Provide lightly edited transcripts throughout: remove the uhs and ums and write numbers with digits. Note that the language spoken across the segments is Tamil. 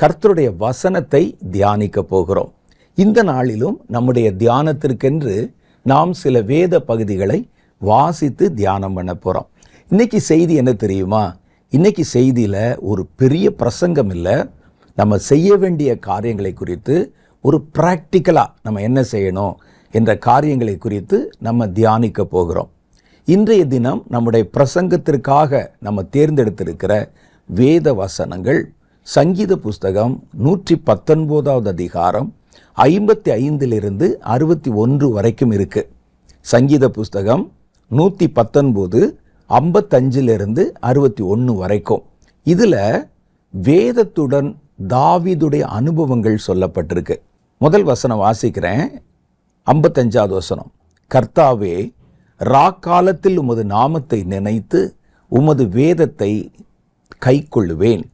கர்த்தருடைய வசனத்தை தியானிக்க போகிறோம். இந்த நாளிலும் நம்முடைய தியானத்திற்கென்று நாம் சில வேத பகுதிகளை வாசித்து தியானம் பண்ண போகிறோம். இன்னைக்கு செய்தி என்ன தெரியுமா? இன்னைக்கு செய்தியில் ஒரு பெரிய பிரசங்கம் இல்லை, நம்ம செய்ய வேண்டிய காரியங்களை குறித்து ஒரு ப்ராக்டிக்கலாக நம்ம என்ன செய்யணும் என்ற காரியங்களை குறித்து நம்ம தியானிக்க போகிறோம். இன்றைய தினம் நம்முடைய பிரசங்கத்திற்காக நம்ம தேர்ந்தெடுத்திருக்கிற வேத வசனங்கள் சங்கீத புஸ்தகம் 119 அதிகாரம் 55 61 வரைக்கும் இருக்கு. சங்கீத புஸ்தகம் 119 55 61 வரைக்கும். இதில் வேதத்துடன் தாவீதுடைய அனுபவங்கள் சொல்லப்பட்டிருக்கு. முதல் வசனம் வாசிக்கிறேன். 55வது வசனம். கர்த்தாவே, ராக்காலத்தில் உமது நாமத்தை நினைத்து உமது வேதத்தை கைக்கொள்ளுவேன்.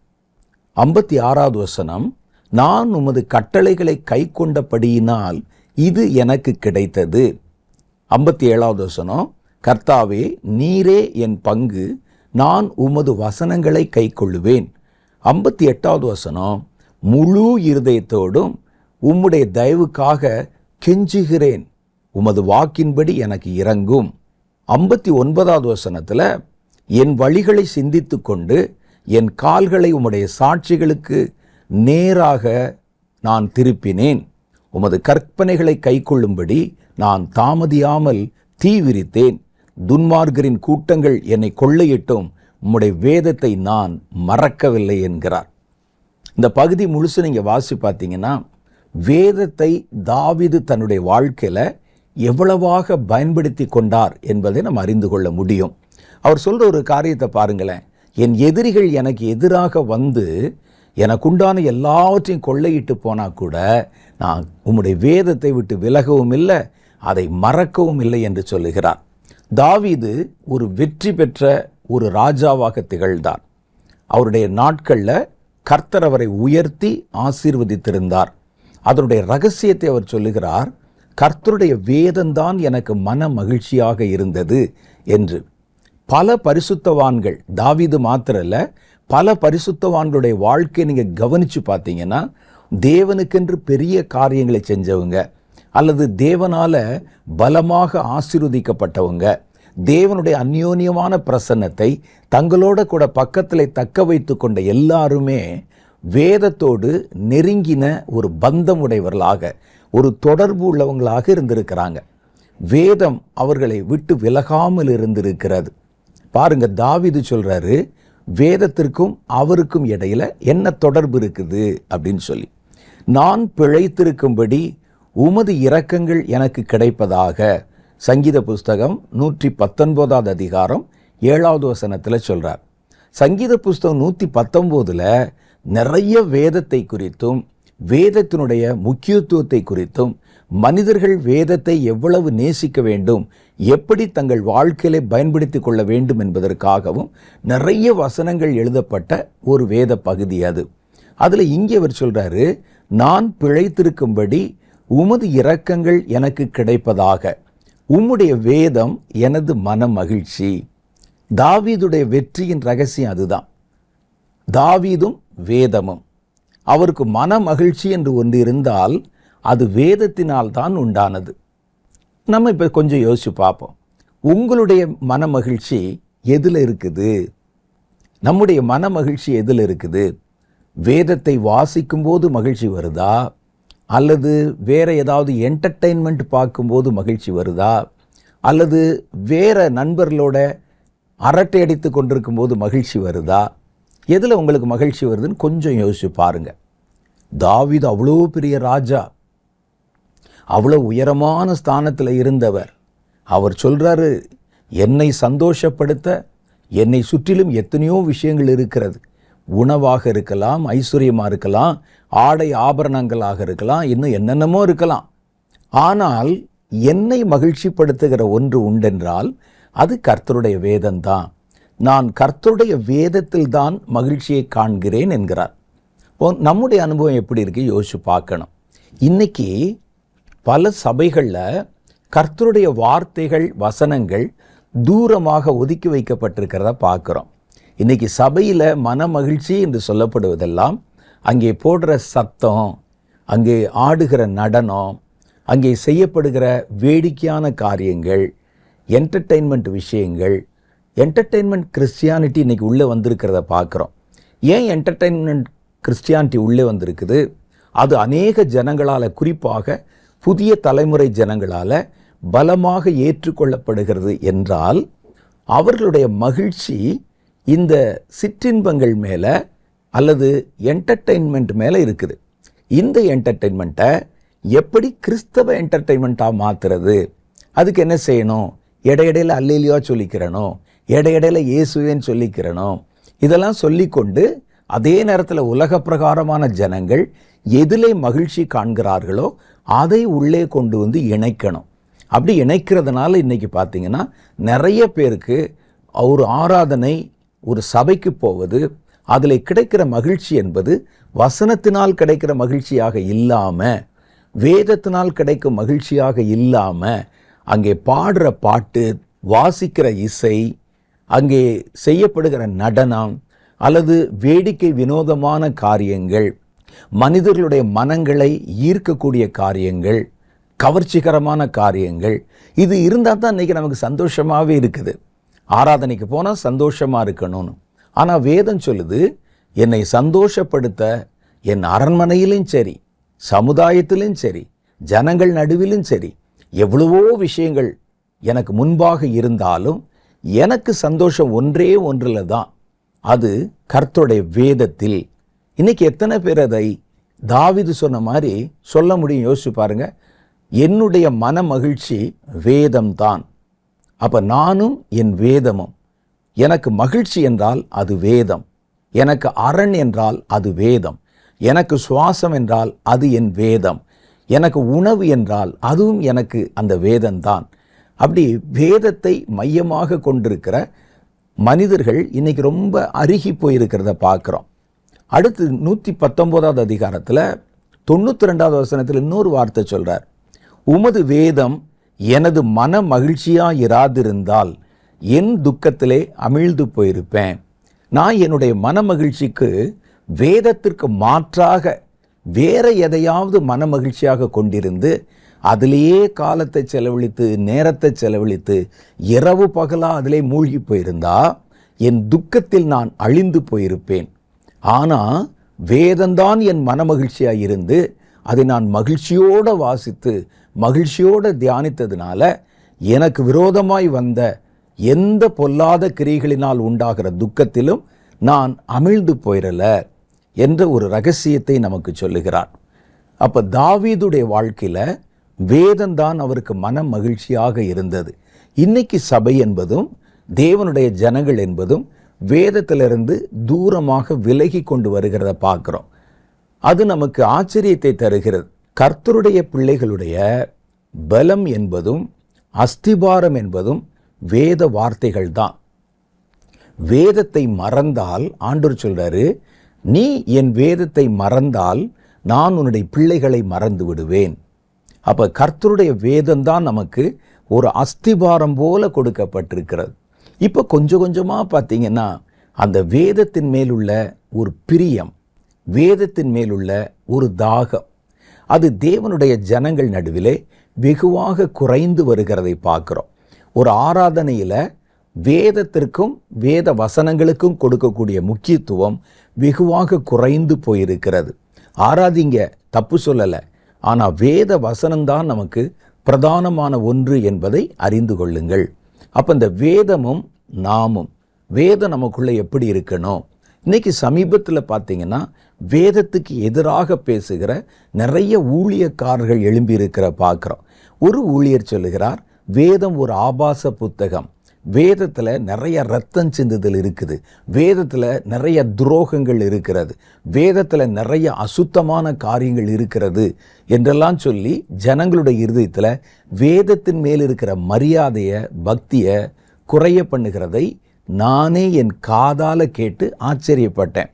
56வது வசனம். நான் உமது கட்டளைகளை கைக்கொண்டபடியினால் இது எனக்கு கிடைத்தது. 57வது வசனம். கர்த்தாவே, நீரே என் பங்கு, நான் உமது வசனங்களை கைக்கொள்ளுவேன். 58வது வசனம். முழு இருதயத்தோடும் உம்முடைய தயவுக்காக கெஞ்சுகிறேன், உமது வாக்கின்படி எனக்கு இரங்கும். 59வது வசனத்தில், என் வழிகளை சிந்தித்து கொண்டு என் கால்களை உம்முடைய சாட்சிகளுக்கு நேராக நான் திருப்பினேன். உமது கற்பனைகளை கைக்கொள்ளும்படி நான் தாமதியாமல் தீவிரித்தேன். துன்மார்கரின் கூட்டங்கள் என்னை கொள்ளையிட்டும், உம்முடைய வேதத்தை நான் மறக்கவில்லை என்கிறார். இந்த பகுதி முழுசு நீங்கள் வாசி பார்த்தீங்கன்னா வேதத்தை தாவீது தன்னுடைய வாழ்க்கையில் எவ்வளவாக பயன்படுத்தி கொண்டார் என்பதை நம்ம அறிந்து கொள்ள முடியும். அவர் சொல்கிற ஒரு காரியத்தை பாருங்களேன். என் எதிரிகள் எனக்கு எதிராக வந்து எனக்குண்டான எல்லாவற்றையும் கொள்ளையிட்டு போனால் கூட நான் உம்முடைய வேதத்தை விட்டு விலகவும் இல்லை, அதை மறக்கவும் இல்லை என்று சொல்லுகிறார். தாவீது ஒரு வெற்றி பெற்ற ஒரு ராஜாவாக திகழ்ந்தார். அவருடைய நாட்களில் கர்த்தர் அவரை உயர்த்தி ஆசீர்வதித்திருந்தார். அதனுடைய ரகசியத்தை அவர் சொல்லுகிறார். கர்த்தருடைய வேதம்தான் எனக்கு மன மகிழ்ச்சியாக இருந்தது என்று. பல பரிசுத்தவான்கள், தாவீது மாத்திரல்ல, பல பரிசுத்தவான்களுடைய வாழ்க்கையை நீங்கள் கவனித்து பார்த்தீங்கன்னா தேவனுக்கென்று பெரிய காரியங்களை செஞ்சவங்க, அல்லது தேவனால் பலமாக ஆசீர்வதிக்கப்பட்டவங்க, தேவனுடைய அந்யோன்யமான பிரசன்னத்தை தங்களோட கூட பக்கத்தில் தக்க வைத்து கொண்ட எல்லாருமே வேதத்தோடு நெருங்கின ஒரு பந்தம் உடையவர்களாக, ஒரு தொடர்பு உள்ளவங்களாக இருந்திருக்கிறாங்க. வேதம் அவர்களை விட்டு விலகாமல் இருந்திருக்கிறது. பாருங்க, தாவீது சொல்றாரு, வேதத்திற்கும் அவருக்கும் இடையில என்ன தொடர்பு இருக்குது அப்படின்னு சொல்லி. நான் பிழைத்திருக்கும்படி உமது இரக்கங்கள் எனக்கு கிடைப்பதாக. சங்கீத புஸ்தகம் 119 அதிகாரம் 7வது வசனத்தில் சொல்றார். சங்கீத புஸ்தகம் 119 நிறைய வேதத்தை குறித்தும் வேதத்தினுடைய முக்கியத்துவத்தை குறித்தும் மனிதர்கள் வேதத்தை எவ்வளவு நேசிக்க வேண்டும், எப்படி தங்கள் வாழ்க்கையிலே பயன்படுத்தி கொள்ள வேண்டும் என்பதற்காகவும் நிறைய வசனங்கள் எழுதப்பட்ட ஒரு வேத பகுதி அது. அதில் இங்கே அவர் சொல்றாரு, நான் பிழைத்திருக்கும்படி உமது இரக்கங்கள் எனக்கு கிடைப்பதாக. உம்முடைய வேதம் எனது மன மகிழ்ச்சி. தாவீதுடைய வெற்றியின் ரகசியம் அதுதான். தாவீதும் வேதமும். அவருக்கு மன மகிழ்ச்சி என்று ஒன்று இருந்தால் அது வேதத்தினால் தான் உண்டானது. நம்ம இப்போ கொஞ்சம் யோசிச்சு பார்ப்போம். உங்களுடைய மன மகிழ்ச்சி எதில் இருக்குது? நம்முடைய மன மகிழ்ச்சி எதில் இருக்குது? வேதத்தை வாசிக்கும் போது மகிழ்ச்சி வருதா, அல்லது வேற ஏதாவது என்டர்டெயின்மெண்ட் பார்க்கும்போது மகிழ்ச்சி வருதா, அல்லது வேற நண்பர்களோட அரட்டை அடித்து கொண்டிருக்கும் போது மகிழ்ச்சி வருதா? எதில் உங்களுக்கு மகிழ்ச்சி வருதுன்னு கொஞ்சம் யோசிச்சு பாருங்க. தாவீது அவ்வளோ பெரிய ராஜா, அவ்வளோ உயரமான ஸ்தானத்தில் இருந்தவர். அவர் சொல்றாரு, என்னை சந்தோஷப்படுத்த என்னை சுற்றிலும் எத்தனையோ விஷயங்கள் இருக்கிறது. உணவாக இருக்கலாம், ஐஸ்வர்யமாக இருக்கலாம், ஆடை ஆபரணங்களாக இருக்கலாம், இன்னும் என்னென்னமோ இருக்கலாம். ஆனால் என்னை மகிழ்ச்சிப்படுத்துகிற ஒன்று உண்டென்றால் அது கர்த்தருடைய வேதம்தான். நான் கர்த்தருடைய வேதத்தில் தான் மகிழ்ச்சியை காண்கிறேன் என்கிறார். நம்முடைய அனுபவம் எப்படி இருக்கு யோசிச்சு பார்க்கணும். இன்னைக்கு பல சபைகளில் கர்த்தருடைய வார்த்தைகள், வசனங்கள் தூரமாக ஒதுக்கி வைக்கப்பட்டிருக்கிறத பார்க்குறோம். இன்னைக்கு சபையில் மன மகிழ்ச்சி என்று சொல்லப்படுவதெல்லாம் அங்கே போடுற சத்தம், அங்கே ஆடுகிற நடனம், அங்கே செய்யப்படுகிற வேடிக்கையான காரியங்கள், என்டர்டெயின்மெண்ட் விஷயங்கள். என்டர்டெயின்மெண்ட் கிறிஸ்டியானிட்டி இன்றைக்கி உள்ளே வந்திருக்கிறத பார்க்குறோம். ஏன் என்டர்டெயின்மெண்ட் கிறிஸ்டியானிட்டி உள்ளே வந்திருக்குது? அது அநேக ஜனங்களால், குறிப்பாக புதிய தலைமுறை ஜனங்களால் பலமாக ஏற்றுக்கொள்ளப்படுகிறது என்றால், அவர்களுடைய மகிழ்ச்சி இந்த சிற்றின்பங்கள் மேலே அல்லது என்டர்டெயின்மெண்ட் மேலே இருக்குது. இந்த என்டர்டெயின்மெண்ட்டை எப்படி கிறிஸ்தவ என்டர்டெயின்மெண்ட்டாக மாற்றுறது? அதுக்கு என்ன செய்யணும்? இடையிடையில் அல்லேலியா சொல்லிக்கிறணும், இடையிடையில் இயேசுவேன்னு சொல்லிக்கிறணும். இதெல்லாம் சொல்லிக்கொண்டு அதே நேரத்தில் உலக பிரகாரமான ஜனங்கள் எதிலே மகிழ்ச்சி காண்கிறார்களோ அதை உள்ளே கொண்டு வந்து இணைக்கணும். அப்படி இணைக்கிறதுனால இன்றைக்கி பார்த்தீங்கன்னா நிறைய பேருக்கு ஒரு ஆராதனை, ஒரு சபைக்கு போவது, அதில் கிடைக்கிற மகிழ்ச்சி என்பது வசனத்தினால் கிடைக்கிற மகிழ்ச்சியாக இல்லாமல், வேதத்தினால் கிடைக்கும் மகிழ்ச்சியாக இல்லாமல், அங்கே பாடுற பாட்டு, வாசிக்கிற இசை, அங்கே செய்யப்படுகிற நடனம் அல்லது வேடிக்கை வினோதமான காரியங்கள், மனிதர்களுடைய மனங்களை ஈர்க்கக்கூடிய காரியங்கள், கவர்ச்சிகரமான காரியங்கள், இது இருந்தால் தான் இன்றைக்கி நமக்கு சந்தோஷமாகவே இருக்குது. ஆராதனைக்கு போனால் சந்தோஷமாக இருக்கணும்னு. ஆனால் வேதம் சொல்லுது, என்னை சந்தோஷப்படுத்த என் அரண்மனையிலும் சரி, சமுதாயத்திலும் சரி, ஜனங்கள் நடுவிலும் சரி, எவ்வளவோ விஷயங்கள் எனக்கு முன்பாக இருந்தாலும் எனக்கு சந்தோஷம் ஒன்றே ஒன்றில் தான், அது கர்த்தருடைய வேதத்தில். இன்னைக்கு எத்தனை பேர் அதை தாவீது சொன்ன மாதிரி சொல்ல முடியும்? யோசிச்சு பாருங்க. என்னுடைய மன மகிழ்ச்சி வேதம்தான். அப்போ நானும் என் வேதமும், எனக்கு மகிழ்ச்சி என்றால் அது வேதம், எனக்கு அரண் என்றால் அது வேதம், எனக்கு சுவாசம் என்றால் அது என் வேதம், எனக்கு உணவு என்றால் அதுவும் எனக்கு அந்த வேதம்தான். அப்படி வேதத்தை மையமாக கொண்டிருக்கிற மனிதர்கள் இன்னைக்கு ரொம்ப அருகி போயிருக்கிறத பார்க்குறோம். அடுத்து 119வது அதிகாரத்தில் 92வது வசனத்தில் இன்னொரு வார்த்தை சொல்கிறார், உமது வேதம் எனது மன மகிழ்ச்சியாக இராதிருந்தால் என் துக்கத்திலே அமிழ்ந்து போயிருப்பேன். நான் என்னுடைய மன மகிழ்ச்சிக்கு வேதத்திற்கு மாற்றாக வேற எதையாவது மன மகிழ்ச்சியாக கொண்டிருந்து அதிலேயே காலத்தை செலவழித்து, நேரத்தை செலவழித்து, இரவு பகலாக அதிலே மூழ்கி போயிருந்தா என் துக்கத்தில் நான் அழிந்து போயிருப்பேன். ஆனால் வேதம்தான் என் மன மகிழ்ச்சியாக இருந்து அதை நான் மகிழ்ச்சியோடு வாசித்து மகிழ்ச்சியோடு தியானித்ததுனால எனக்கு விரோதமாய் வந்த எந்த பொல்லாத கிரியைகளினால் உண்டாகிற துக்கத்திலும் நான் அமிழ்ந்து போயிடல என்ற ஒரு ரகசியத்தை நமக்கு சொல்லுகிறார். அப்போ தாவீதுடைய வாழ்க்கையில் வேதம்தான் அவருக்கு மன மகிழ்ச்சியாக இருந்தது. இன்னைக்கு சபை என்பதும் தேவனுடைய ஜனங்கள் என்பதும் வேதத்திலிருந்து தூரமாக விலகி கொண்டு வருகிறத பார்க்குறோம். அது நமக்கு ஆச்சரியத்தை தருகிறது. கர்த்தருடைய பிள்ளைகளுடைய பலம் என்பதும் அஸ்திபாரம் என்பதும் வேத வார்த்தைகள் தான். வேதத்தை மறந்தால், ஆண்டவர் சொல்றாரு, நீ என் வேதத்தை மறந்தால் நான் உன்னுடைய பிள்ளைகளை மறந்து விடுவேன். அப்போ கர்த்தருடைய வேதம்தான் நமக்கு ஒரு அஸ்திபாரம் போல கொடுக்கப்பட்டிருக்கிறது. இப்போ கொஞ்சம் கொஞ்சமாக பார்த்தீங்கன்னா அந்த வேதத்தின் மேலுள்ள ஒரு பிரியம், வேதத்தின் மேலுள்ள ஒரு தாகம், அது தேவனுடைய ஜனங்கள் நடுவிலே வெகுவாக குறைந்து வருகிறதை பார்க்குறோம். ஒரு ஆராதனையில் வேதத்திற்கும் வேத வசனங்களுக்கும் கொடுக்கக்கூடிய முக்கியத்துவம் வெகுவாக குறைந்து போயிருக்கிறது. ஆராதிங்க, தப்பு சொல்லலை, ஆனால் வேத வசனம்தான் நமக்கு பிரதானமான ஒன்று என்பதை அறிந்து கொள்ளுங்கள். அப்போ இந்த வேதமும் நாமும், வேதம் நமக்குள்ளே எப்படி இருக்கணும்? இன்னைக்கு சமீபத்தில் பார்த்தீங்கன்னா வேதத்துக்கு எதிராக பேசுகிற நிறைய ஊழியக்காரர்கள் எழும்பி இருக்கிற பார்க்குறோம். ஒரு ஊழியர் சொல்லுகிறார், வேதம் ஒரு ஆபாச புத்தகம், வேதத்தில் நிறைய ரத்தம் சிந்துதல் இருக்குது, வேதத்தில் நிறைய துரோகங்கள் இருக்கிறது, வேதத்தில் நிறைய அசுத்தமான காரியங்கள் இருக்கிறது என்றெல்லாம் சொல்லி ஜனங்களுடைய இருதயத்தில் வேதத்தின் மேல் இருக்கிற மரியாதையை, பக்தியை குறைய பண்ணுகிறதை நானே என் காதால் கேட்டு ஆச்சரியப்பட்டேன்.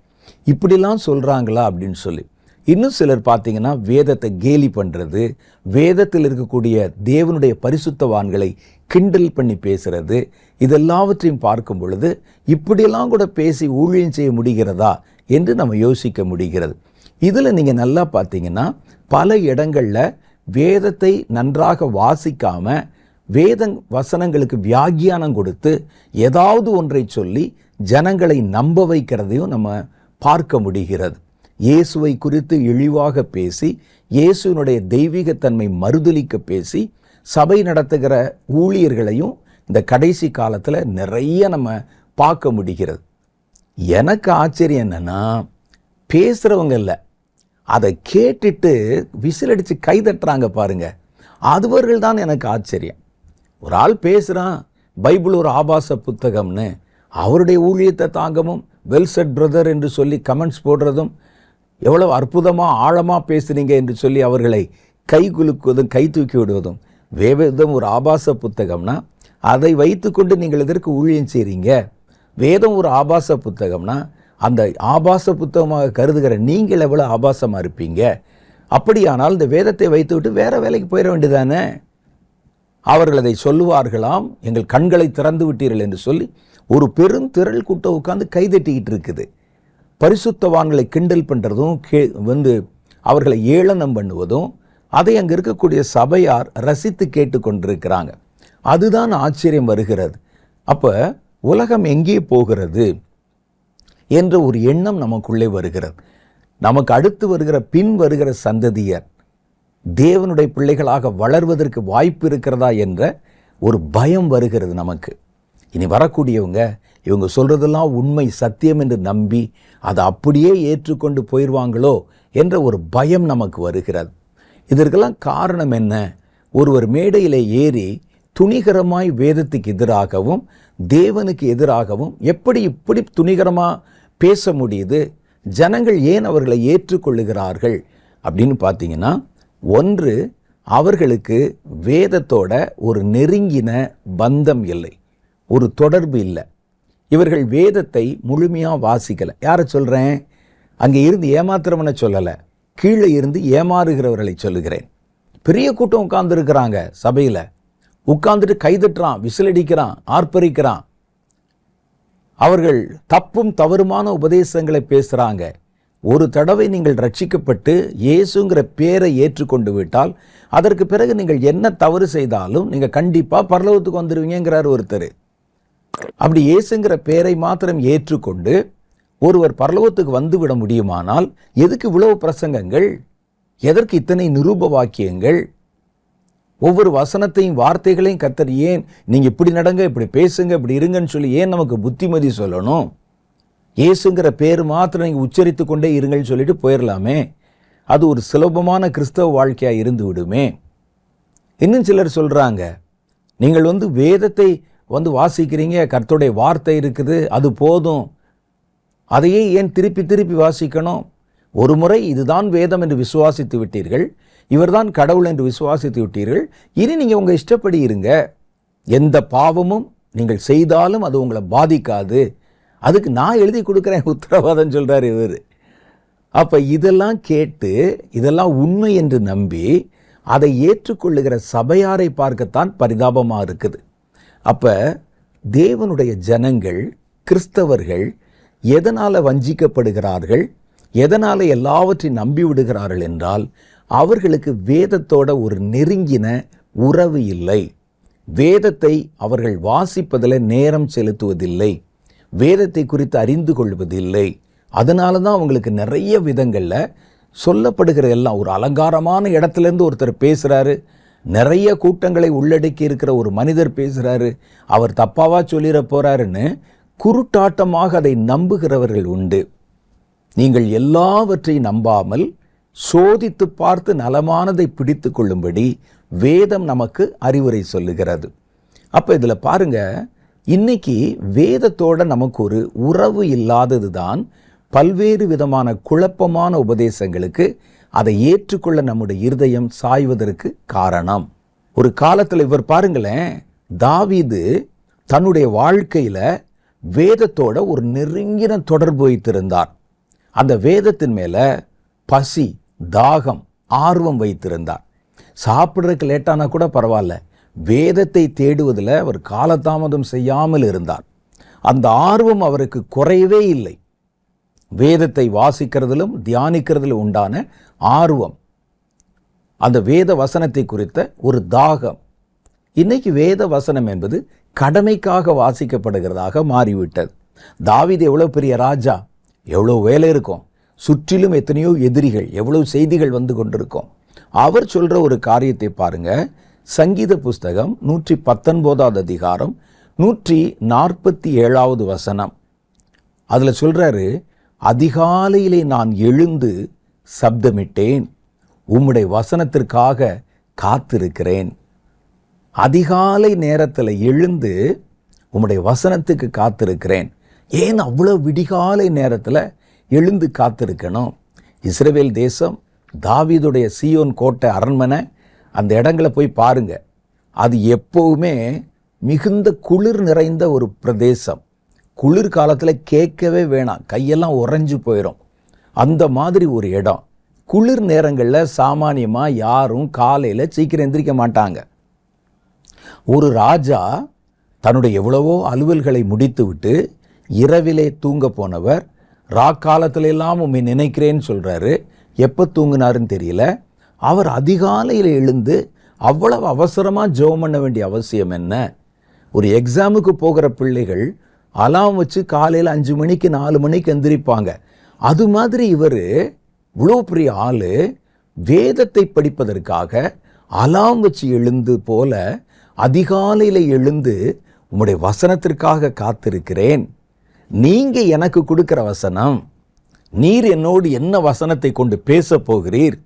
இப்படிலாம் சொல்கிறாங்களா அப்படின்னு சொல்லி. இன்னும் சிலர் பார்த்தீங்கன்னா வேதத்தை கேலி பண்ணுறது, வேதத்தில் இருக்கக்கூடிய தேவனுடைய பரிசுத்தவான்களை கிண்டல் பண்ணி பேசுறது, இதெல்லாவற்றையும் பார்க்கும் பொழுது இப்படியெல்லாம் கூட பேசி ஊழியம் செய்ய முடிகிறதா என்று நம்ம யோசிக்க முடிகிறது. இதில் நீங்கள் நல்லா பார்த்தீங்கன்னா பல இடங்களில் வேதத்தை நன்றாக வாசிக்காம வேத வசனங்களுக்கு வியாக்கியானம் கொடுத்து ஏதாவது ஒன்றை சொல்லி ஜனங்களை நம்ப வைக்கிறதையும் நம்ம பார்க்க முடிகிறது. இயேசுவை குறித்து இழிவாக பேசி இயேசுவினுடைய தெய்வீகத்தன்மை மறுதலிக்க பேசி சபை நடத்துகிற ஊழியர்களையும் இந்த கடைசி காலத்தில் நிறைய நம்ம பார்க்க முடிகிறது. எனக்கு ஆச்சரியம் என்னன்னா, பேசுகிறவங்க இல்லை, அதை கேட்டுட்டு விசிலடித்து கைதட்டுறாங்க பாருங்க, அதுவர்கள் தான் எனக்கு ஆச்சரியம். ஒரு ஆள் பேசுகிறான், பைபிள் ஒரு ஆபாச புத்தகம்னு, அவருடைய ஊழியத்தை தாங்கமும் வெல் செட் பிரதர் என்று சொல்லி கமெண்ட்ஸ் போடுறதும், எவ்வளவு அற்புதமாக ஆழமாக பேசுறீங்க என்று சொல்லி அவர்களை கை குலுக்குவதும் கை தூக்கி விடுவதும். வேதம் ஒரு ஆபாச புத்தகம்னா அதை வைத்துக்கொண்டு நீங்கள் எதற்கு ஊழியம் செய்கிறீங்க? வேதம் ஒரு ஆபாச புத்தகம்னா அந்த ஆபாச புத்தகமாக கருதுகிற நீங்கள் எவ்வளோ ஆபாசமாக இருப்பீங்க? அப்படியானால் இந்த வேதத்தை வைத்துவிட்டு வேற வேலைக்கு போயிட வேண்டியதானே? அவர்கள் அதை சொல்லுவார்களாம், எங்கள் கண்களை திறந்து விட்டீர்கள் என்று சொல்லி ஒரு பெருந்திரள் கூட்டம் உட்கார்ந்து கைதட்டிக்கிட்டு இருக்குது. பரிசுத்தவான்களை கிண்டல் பண்ணுறதும் அவர்களை ஏளனம் பண்ணுவதும் அதை அங்கே இருக்கக்கூடிய சபையார் ரசித்து கேட்டு கொண்டிருக்கிறாங்க. அதுதான் ஆச்சரியம் வருகிறது. அப்போ உலகம் எங்கே போகிறது என்ற ஒரு எண்ணம் நமக்குள்ளே வருகிறது. நமக்கு அடுத்து வருகிற சந்ததியர் தேவனுடைய பிள்ளைகளாக வளர்வதற்கு வாய்ப்பு இருக்கிறதா என்ற ஒரு பயம் வருகிறது நமக்கு. இனி வரக்கூடியவங்க இவங்க சொல்றதெல்லாம் உண்மை சத்தியம் என்று நம்பி அதை அப்படியே ஏற்றுக்கொண்டு போயிடுவாங்களோ என்ற ஒரு பயம் நமக்கு வருகிறது. இதற்கெல்லாம் காரணம் என்ன? ஒருவர் மேடையிலே ஏறி துணிகரமாய் வேதத்துக்கு எதிராகவும் தேவனுக்கு எதிராகவும் இப்படி துணிகரமாக பேச முடியுது? ஜனங்கள் ஏன் அவர்களை ஏற்றுக்கொள்ளுகிறார்கள் அப்படின்னு பார்த்தீங்கன்னா, ஒன்று, அவர்களுக்கு வேதத்தோட ஒரு நெருங்கின பந்தம் இல்லை, ஒரு தொடர்பு இல்லை. இவர்கள் வேதத்தை முழுமையாக வாசிக்கலை. யாரை சொல்கிறேன்? அங்கே இருந்து ஏமாத்துறவனை சொல்லலை, கீழே இருந்து ஏமாறுகிறவர்களை சொல்லுகிறேன். பெரிய கூட்டம் உட்கார்ந்து இருக்கிறாங்க, சபையில் உட்கார்ந்துட்டு கைதட்டுறான், விசிலடிக்கிறான், ஆர்ப்பரிக்கிறான். அவர்கள் தப்பும் தவறுமான உபதேசங்களை பேசுகிறாங்க. ஒரு தடவை நீங்கள் ரட்சிக்கப்பட்டு இயேசுங்கிற பேரை ஏற்றுக்கொண்டு விட்டால் அதற்கு பிறகு நீங்கள் என்ன தவறு செய்தாலும் நீங்கள் கண்டிப்பாக பரலோகத்துக்கு வந்துடுவீங்கிறார் ஒருத்தர். அப்படி இயேசுங்கிற பேரை மாத்திரம் ஏற்றுக்கொண்டு ஒருவர் பரலோகத்துக்கு வந்துவிட முடியுமானால் எதுக்கு இவ்வளவு பிரசங்கங்கள்? எதற்கு இத்தனை நிரூப வாக்கியங்கள்? ஒவ்வொரு வசனத்தையும் வார்த்தைகளையும் கர்த்தர் ஏன் நீங்கள் இப்படி நடங்க, இப்படி பேசுங்க, இப்படி இருங்கன்னு சொல்லி ஏன் நமக்கு புத்திமதி சொல்லணும்? இயேசுங்கிற பேர் மாத்திரம் நீங்கள் உச்சரித்து கொண்டே இருங்கன்னு சொல்லிட்டு போயிடலாமே. அது ஒரு சுலபமான கிறிஸ்தவ வாழ்க்கையாக இருந்து விடுமே. இன்னும் சிலர் சொல்கிறாங்க, நீங்கள் வேதத்தை வாசிக்கிறீங்க, கர்த்தருடைய வார்த்தை இருக்குது, அது போதும், அதையே ஏன் திருப்பி திருப்பி வாசிக்கணும்? ஒரு முறை இதுதான் வேதம் என்று விசுவாசித்து விட்டீர்கள், இவர்தான் கடவுள் என்று விசுவாசித்து விட்டீர்கள், இனி நீங்கள் உங்கள் இஷ்டப்படி இருங்க, எந்த பாவமும் நீங்கள் செய்தாலும் அது உங்களை பாதிக்காது, அதுக்கு நான் எழுதி கொடுக்குறேன் உத்தரவாதம் சொல்கிறார் இவர். அப்போ இதெல்லாம் கேட்டு இதெல்லாம் உண்மை என்று நம்பி அதை ஏற்றுக்கொள்ளுகிற சபையாரை பார்க்கத்தான் பரிதாபமாக இருக்குது. அப்போ தேவனுடைய ஜனங்கள், கிறிஸ்தவர்கள் எதனால் வஞ்சிக்கப்படுகிறார்கள், எதனால் எல்லாவற்றையும் நம்பி விடுகிறார்கள் என்றால், அவர்களுக்கு வேதத்தோட ஒரு நெருங்கின உறவு இல்லை. வேதத்தை அவர்கள் வாசிப்பதில் நேரம் செலுத்துவதில்லை, வேதத்தை குறித்து அறிந்து கொள்வதில்லை. அதனால தான் அவங்களுக்கு நிறைய விதங்களில் சொல்லப்படுகிற எல்லாம் ஒரு அலங்காரமான இடத்துலேருந்து ஒருத்தர் பேசுகிறாரு, நிறைய கூட்டங்களை உள்ளடக்கி இருக்கிற ஒரு மனிதர் பேசுகிறாரு, அவர் தப்பாவா சொல்லிட போகிறாருன்னு குருட்டாட்டமாக அதை நம்புகிறவர்கள் உண்டு. நீங்கள் எல்லாவற்றையும் நம்பாமல் சோதித்து பார்த்து நலமானதை பிடித்து கொள்ளும்படி வேதம் நமக்கு அறிவுரை சொல்லுகிறது. அப்போ இதில் பாருங்க, இன்னைக்கு வேதத்தோட நமக்கு ஒரு உறவு இல்லாதது தான் பல்வேறு விதமான குழப்பமான உபதேசங்களுக்கு அதை ஏற்றுக்கொள்ள நம்முடைய இருதயம் சாய்வதற்கு காரணம். ஒரு காலத்தில் இவர் பாருங்களேன், தாவீது தன்னுடைய வாழ்க்கையில் வேதத்தோட ஒரு நெருங்கின தொடர்பு வைத்திருந்தார். அந்த வேதத்தின் மேலே பசி, தாகம், ஆர்வம் வைத்திருந்தார். சாப்பிட்றதுக்கு லேட்டானா கூட பரவாயில்ல, வேதத்தை தேடுவதில் அவர் காலதாமதம் செய்யாமல் இருந்தார். அந்த ஆர்வம் அவருக்கு குறையவே இல்லை. வேதத்தை வாசிக்கிறதிலும் தியானிக்கிறதிலும் உண்டான ஆர்வம், அந்த வேத வசனத்தை குறித்த ஒரு தாகம். இன்னைக்கு வேத வசனம் என்பது கடமைக்காக வாசிக்கப்படுகிறதாக மாறிவிட்டது. தாவீது எவ்வளோ பெரிய ராஜா, எவ்வளோ வேலை இருக்கும், சுற்றிலும் எத்தனையோ எதிரிகள், எவ்வளவு செய்திகள் வந்து கொண்டிருக்கும். அவர் சொல்ற ஒரு காரியத்தை பாருங்க. சங்கீத புஸ்தகம் 119 அதிகாரம் 147 வசனம். அதுல சொல்றாரு, அதிகாலையிலே நான் எழுந்து சப்தமிட்டேன், உம்முடைய வசனத்திற்காக காத்திருக்கிறேன். அதிகாலை நேரத்தில் எழுந்து உம்முடைய வசனத்துக்கு காத்திருக்கிறேன். ஏன் அவ்வளோ விடிகாலை நேரத்தில் எழுந்து காத்திருக்கணும்? இஸ்ரவேல் தேசம், தாவீதுடைய சீயோன் கோட்டை அரண்மனை, அந்த இடங்களை போய் பாருங்க. அது எப்போவுமே மிகுந்த குளிர் நிறைந்த ஒரு பிரதேசம். குளிர் காலத்தில் கேட்கவே வேணாம், கையெல்லாம் உறைஞ்சு போயிடும். அந்த மாதிரி ஒரு இடம். குளிர் நேரங்களில் சாமானியமாக யாரும் காலையில் சீக்கிரம் எந்திரிக்க மாட்டாங்க. ஒரு ராஜா தன்னுடைய எவ்வளவோ அலுவல்களை முடித்து விட்டு இரவிலே தூங்க போனவர், ராக்காலத்துல எல்லாம் உம்மை நினைக்கிறேன்னு சொல்றாரு. எப்போ தூங்கினாருன்னு தெரியல. அவர் அதிகாலையில் எழுந்து அவ்வளவு அவசரமாக ஜெபம் பண்ண வேண்டிய அவசியம் என்ன? ஒரு எக்ஸாமுக்கு போகிற பிள்ளைகள் அலாம் வச்சு காலையில் 5 மணிக்கு 4 மணிக்கு எந்திரிப்பாங்க. அது மாதிரி இவர் இவ்வளோ பெரிய ஆளு வேதத்தை படிப்பதற்காக அலாம் வச்சு எழுந்து போல அதிகாலையில் எழுந்து உம்முடைய வசனத்திற்காக காத்திருக்கிறேன். நீங்க எனக்கு கொடுக்கிற வசனம், நீர் என்னோடு என்ன வசனத்தை கொண்டு பேச போகிறீர்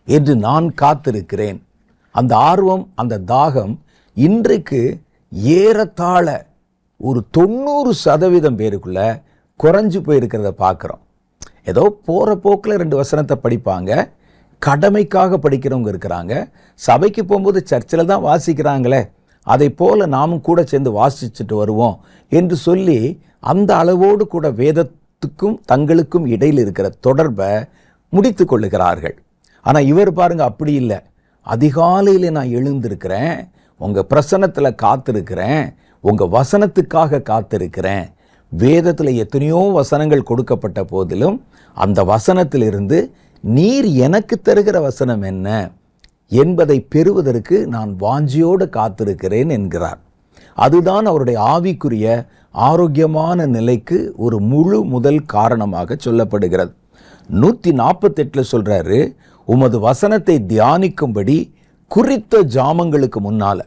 என்று நான் காத்திருக்கிறேன். அந்த ஆர்வம், அந்த தாகம் இன்றைக்கு ஏறத்தாழ ஒரு 90% பேருக்குள்ள குறைஞ்சு போயிருக்கிறத பார்க்குறோம். ஏதோ போகிற போக்கில் 2 வசனத்தை படிப்பாங்க, கடமைக்காக படிக்கிறவங்க இருக்கிறாங்க. சபைக்கு போகும்போது சர்ச்சில் தான் வாசிக்கிறாங்களே, அதை போல நாமும் கூட சேர்ந்து வாசிச்சுட்டு வருவோம் என்று சொல்லி அந்த அளவோடு கூட வேதத்துக்கும் தங்களுக்கும் இடையில் இருக்கிற தொடர்பை முடித்து கொள்ளுகிறார்கள். ஆனால் இவர் பாருங்க, அப்படி இல்லை. அதிகாலையில் நான் எழுந்திருக்கிறேன், உங்கள் பிரசன்னத்தில் காத்திருக்கிறேன், உங்கள் வசனத்துக்காக காத்திருக்கிறேன். வேதத்தில் எத்தனையோ வசனங்கள் கொடுக்கப்பட்ட போதிலும் அந்த வசனத்திலிருந்து நீர் எனக்கு தருகிற வசனம் என்ன என்பதை பெறுவதற்கு நான் வாஞ்சியோடு காத்திருக்கிறேன் என்கிறார். அதுதான் அவருடைய ஆவிக்குரிய ஆரோக்கியமான நிலைக்கு ஒரு முழு முதல் காரணமாக சொல்லப்படுகிறது. 148 சொல்றாரு, உமது வசனத்தை தியானிக்கும்படி குறித்த ஜாமங்களுக்கு முன்னால,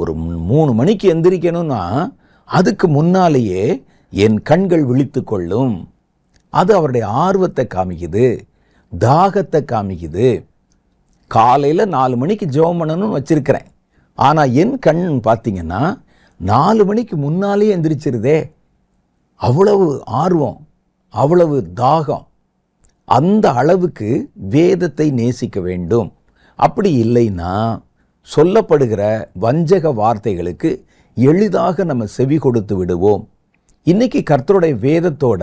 ஒரு 3 மணிக்கு எந்திரிக்கணும்னா அதுக்கு முன்னாலேயே என் கண்கள் விழித்து கொள்ளும். அது அவருடைய ஆர்வத்தை காமிக்குது, தாகத்தை காமிக்குது. காலையில் 4 மணிக்கு ஜெபம் பண்ணணும்னு வச்சிருக்கிறேன், ஆனால் என் கண் பார்த்தீங்கன்னா 4 மணிக்கு முன்னாலேயே எந்திரிச்சிருதே. அவ்வளவு ஆர்வம், அவ்வளவு தாகம். அந்த அளவுக்கு வேதத்தை நேசிக்க வேண்டும். அப்படி இல்லைன்னா சொல்லப்படுகிற வஞ்சக வார்த்தைகளுக்கு எளிதாக நம்ம செவி கொடுத்து விடுவோம். இன்னைக்கு கர்த்தருடைய வேதத்தோட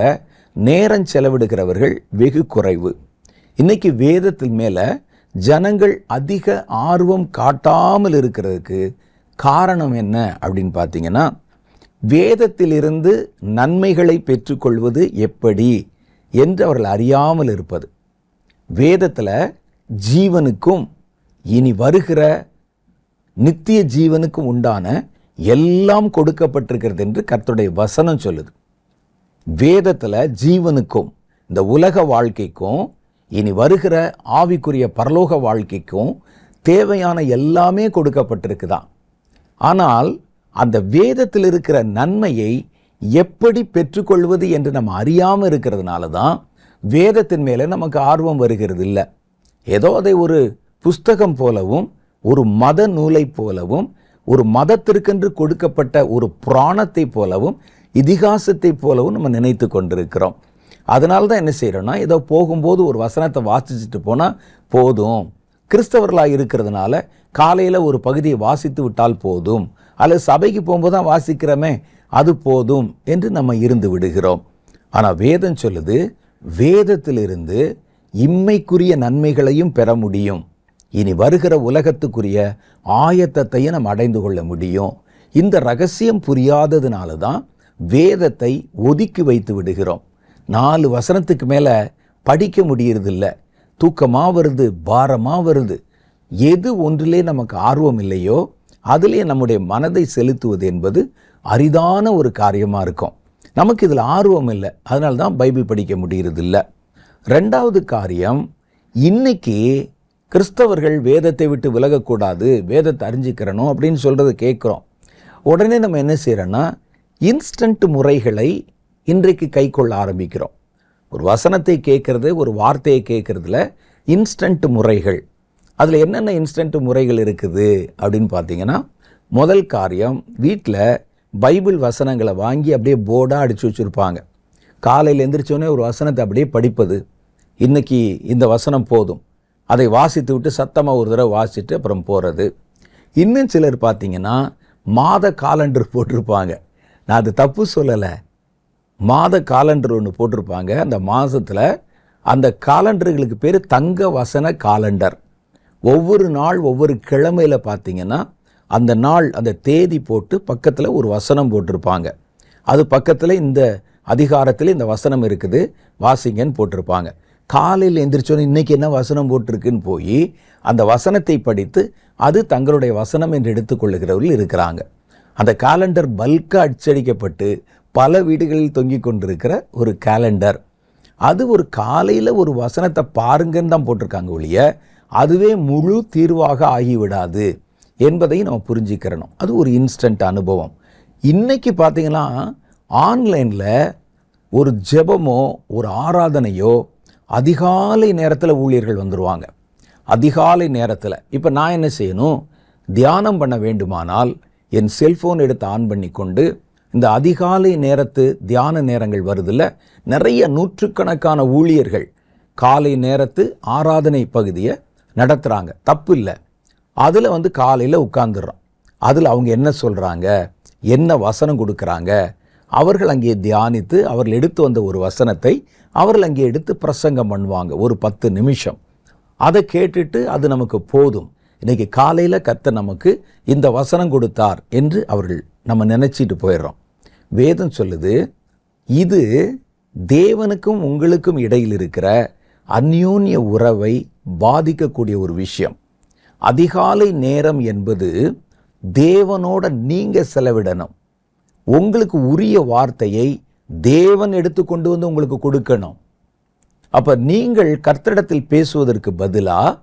நேரம் செலவிடுகிறவர்கள் வெகு குறைவு. இன்னைக்கு வேதத்தின் மேலே ஜனங்கள் அதிக ஆர்வம் காட்டாமல் இருக்கிறதுக்கு காரணம் என்ன அப்படின்னு பார்த்தீங்கன்னா, வேதத்திலிருந்து நன்மைகளை பெற்றுக்கொள்வது எப்படி என்று அவர்கள் அறியாமல் இருப்பது. வேதத்தில் ஜீவனுக்கும் இனி வருகிற நித்திய ஜீவனுக்கும் உண்டான எல்லாம் கொடுக்கப்பட்டிருக்கிறது என்று கர்த்தருடைய வசனம் சொல்லுது. வேதத்தில் ஜீவனுக்கும் இந்த உலக வாழ்க்கைக்கும் இனி வருகிற ஆவிக்குரிய பரலோக வாழ்க்கைக்கும் தேவையான எல்லாமே கொடுக்கப்பட்டிருக்குதான். ஆனால் அந்த வேதத்தில் இருக்கிற நன்மையை எப்படி பெற்றுக்கொள்வது என்று நம்ம அறியாமல் இருக்கிறதுனால தான் வேதத்தின் மேலே நமக்கு ஆர்வம் வருகிறது இல்லை. ஏதோ அதை ஒரு புஸ்தகம் போலவும், ஒரு மத நூலை போலவும், ஒரு மதத்திற்கென்று கொடுக்கப்பட்ட ஒரு புராணத்தை போலவும், இதிகாசத்தை போலவும் நம்ம நினைத்து கொண்டிருக்கிறோம். அதனால தான் என்ன செய்கிறோன்னா, ஏதோ போகும்போது ஒரு வசனத்தை வாசிச்சுட்டு போனால் போதும், கிறிஸ்தவர்களாக இருக்கிறதுனால காலையில் ஒரு பகுதியை வாசித்து விட்டால் போதும், அல்லது சபைக்கு போகும்போது தான் வாசிக்கிறோமே அது போதும் என்று நம்ம இருந்து விடுகிறோம். ஆனால் வேதம் சொல்லுது, வேதத்திலிருந்து இம்மைக்குரிய நன்மைகளையும் பெற முடியும், இனி வருகிற உலகத்துக்குரிய ஆயத்தத்தையும் நம்ம அடைந்து கொள்ள முடியும். இந்த ரகசியம் புரியாததுனால தான் வேதத்தை ஒதுக்கி வைத்து விடுகிறோம். 4 வசனத்துக்கு மேலே படிக்க முடியறதில்ல. தூக்கமாக வருது, பாரமாக வருது. எது ஒன்றிலே நமக்கு ஆர்வம் இல்லையோ அதிலே நம்முடைய மனதை செலுத்துவது என்பது அரிதான ஒரு காரியமாக இருக்கும். நமக்கு இதில் ஆர்வம் இல்லை, அதனால தான் பைபிள் படிக்க முடியறதில்ல. 2வது காரியம், இன்னைக்கு கிறிஸ்தவர்கள் வேதத்தை விட்டு விலகக்கூடாது, வேதத்தை அறிஞ்சிக்கிறணும் அப்படின்னு சொல்கிறத கேட்குறோம். உடனே நம்ம என்ன செய்கிறோன்னா இன்ஸ்டன்ட் முறைகளை இன்றைக்கு கை கொள்ள ஆரம்பிக்கிறோம். ஒரு வசனத்தை கேட்குறது, ஒரு வார்த்தையை கேட்குறதுல இன்ஸ்டன்ட் முறைகள். அதில் என்னென்ன இன்ஸ்டன்ட் முறைகள் இருக்குது அப்படின்னு பார்த்தீங்கன்னா, முதல் காரியம், வீட்டில் பைபிள் வசனங்களை வாங்கி அப்படியே போர்டாக அடித்து வச்சுருப்பாங்க. காலையில் எந்திரிச்சோடனே ஒரு வசனத்தை அப்படியே படிப்பது. இன்றைக்கி இந்த வசனம் போதும், அதை வாசித்து விட்டு சத்தமாக ஒரு தடவை வாசிட்டு அப்புறம் போகிறது. இன்னும் சிலர் பார்த்தீங்கன்னா மாத காலண்டர் போட்டிருப்பாங்க. நான் அது தப்பு சொல்லலை, மாத காலண்டர் ஒன்று போட்டிருப்பாங்க. அந்த மாதத்தில் அந்த காலண்டர்களுக்கு பேர் தங்க வசன காலண்டர். ஒவ்வொரு நாள் ஒவ்வொரு கிழமையில் பார்த்தீங்கன்னா அந்த நாள் அந்த தேதி போட்டு பக்கத்தில் ஒரு வசனம் போட்டிருப்பாங்க. அது பக்கத்தில் இந்த அதிகாரத்தில் இந்த வசனம் இருக்குது, வாசிங்கன்னு போட்டிருப்பாங்க. காலையில் எந்திரிச்சோன்னு இன்றைக்கி என்ன வசனம் போட்டிருக்குன்னு போய் அந்த வசனத்தை படித்து அது தங்களுடைய வசனம் என்று எடுத்துக்கொள்ளுகிறவர்கள் இருக்கிறாங்க. அந்த காலண்டர் பல்காக அச்சடிக்கப்பட்டு பல வீடுகளில் தொங்கிக் கொண்டிருக்கிற ஒரு காலண்டர். அது ஒரு காலையில் ஒரு வசனத்தை பாருங்கன்னு தான் போட்டிருக்காங்க ஒழிய அதுவே முழு தீர்வாக ஆகிவிடாது என்பதை நம்ம புரிஞ்சுக்கிறணும். அது ஒரு இன்ஸ்டன்ட் அனுபவம். இன்றைக்கி பார்த்தீங்கன்னா ஆன்லைனில் ஒரு ஜெபமோ ஒரு ஆராதனையோ அதிகாலை நேரத்தில் ஊழியர்கள் வந்துடுவாங்க. அதிகாலை நேரத்தில் இப்போ நான் என்ன செய்யணும், தியானம் பண்ண வேண்டுமானால் என் செல்ஃபோன் எடுத்து ஆன் பண்ணி கொண்டு இந்த அதிகாலை நேரத்து தியான நேரங்கள் வருதில்ல, நிறைய நூற்றுக்கணக்கான ஊழியர்கள் காலை நேரத்து ஆராதனை பகுதியை நடத்துகிறாங்க, தப்பு இல்லை. அதில் காலையில் உட்கார்ந்துடுறோம். அதில் அவங்க என்ன சொல்கிறாங்க, என்ன வசனம் கொடுக்குறாங்க, அவர்கள் அங்கே தியானித்து அவர்கள் எடுத்து வந்த ஒரு வசனத்தை அவர்கள் அங்கே எடுத்து பிரசங்கம் பண்ணுவாங்க ஒரு 10 நிமிஷம். அதை கேட்டுட்டு அது நமக்கு போதும், இன்றைக்கி காலையில் கர்த்தர் நமக்கு இந்த வசனம் கொடுத்தார் என்று அவர்கள் நம்ம நினச்சிட்டு போயிடுறோம். வேதம் சொல்லுது, இது தேவனுக்கும் உங்களுக்கும் இடையில் இருக்கிற அந்யோன்ய உறவை பாதிக்கக்கூடிய ஒரு விஷயம். அதிகாலை நேரம் என்பது தேவனோட நீங்கள் செலவிடணும். உங்களுக்கு உரிய வார்த்தையை தேவன் எடுத்துக்கொண்டு வந்து உங்களுக்கு கொடுக்கணும். அப்போ நீங்கள் கர்த்தரிடத்தில் பேசுவதற்கு பதிலாக,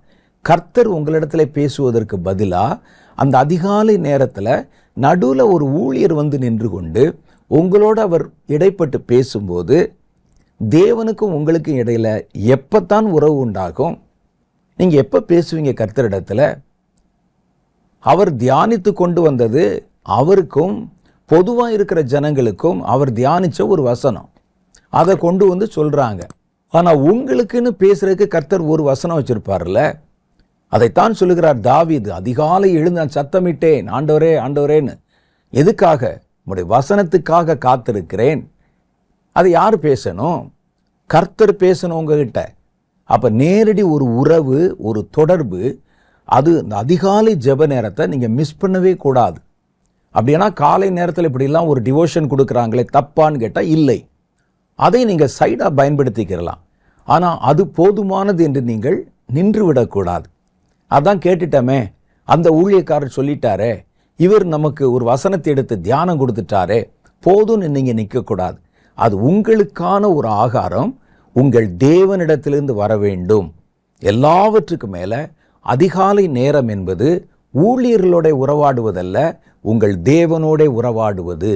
கர்த்தர் உங்களிடத்தில் பேசுவதற்கு பதிலாக அந்த அதிகாலை நேரத்தில் நடுவில் ஒரு ஊழியர் வந்து நின்று கொண்டு உங்களோட அவர் இடைப்பட்டு பேசும்போது தேவனுக்கும் உங்களுக்கும் இடையில் எப்பத்தான் உறவு உண்டாகும்? நீங்கள் எப்போ பேசுவீங்க கர்த்தரிடத்தில்? அவர் தியானித்து கொண்டு வந்தது அவருக்கும் பொதுவாக இருக்கிற ஜனங்களுக்கும் அவர் தியானித்த ஒரு வசனம், அதை கொண்டு வந்து சொல்கிறாங்க. ஆனால் உங்களுக்குன்னு பேசுகிறதுக்கு கர்த்தர் ஒரு வசனம் வச்சுருப்பார்ல. அதைத்தான் சொல்லுகிறார் தாவீது, அதிகாலை எழுந்து நான் சத்தமிட்டேன், ஆண்டவரே ஆண்டவரேன்னு. எதுக்காக? உங்களுடைய வசனத்துக்காக காத்திருக்கிறேன். அதை யார் பேசணும்? கர்த்தர் பேசணும் உங்ககிட்ட. அப்போ நேரடி ஒரு உறவு, ஒரு தொடர்பு, அது இந்த அதிகாலை ஜெப நேரத்தை நீங்கள் மிஸ் பண்ணவே கூடாது. அப்படின்னா காலை நேரத்தில் இப்படிலாம் ஒரு டிவோஷன் கொடுக்குறாங்களே, தப்பான்னு கேட்டால் இல்லை, அதை நீங்கள் சைடாக பயன்படுத்திக்கிறலாம். ஆனால் அது போதுமானது என்று நீங்கள் நின்று விடக்கூடாது. அதான் கேட்டுட்டோமே, அந்த ஊழியக்காரர் சொல்லிட்டாரே, இவர் நமக்கு ஒரு வசனத்தை எடுத்து தியானம் கொடுத்துட்டாரே, போதும்னு நீங்கள் நிற்கக்கூடாது. அது உங்களுக்கான ஒரு ஆகாரம் உங்கள் தேவனிடத்திலிருந்து வர வேண்டும். எல்லாவற்றுக்கு மேலே அதிகாலை நேரம் என்பது ஊழியர்களோட உறவாடுவதல்ல, உங்கள் தேவனோட உறவாடுவது.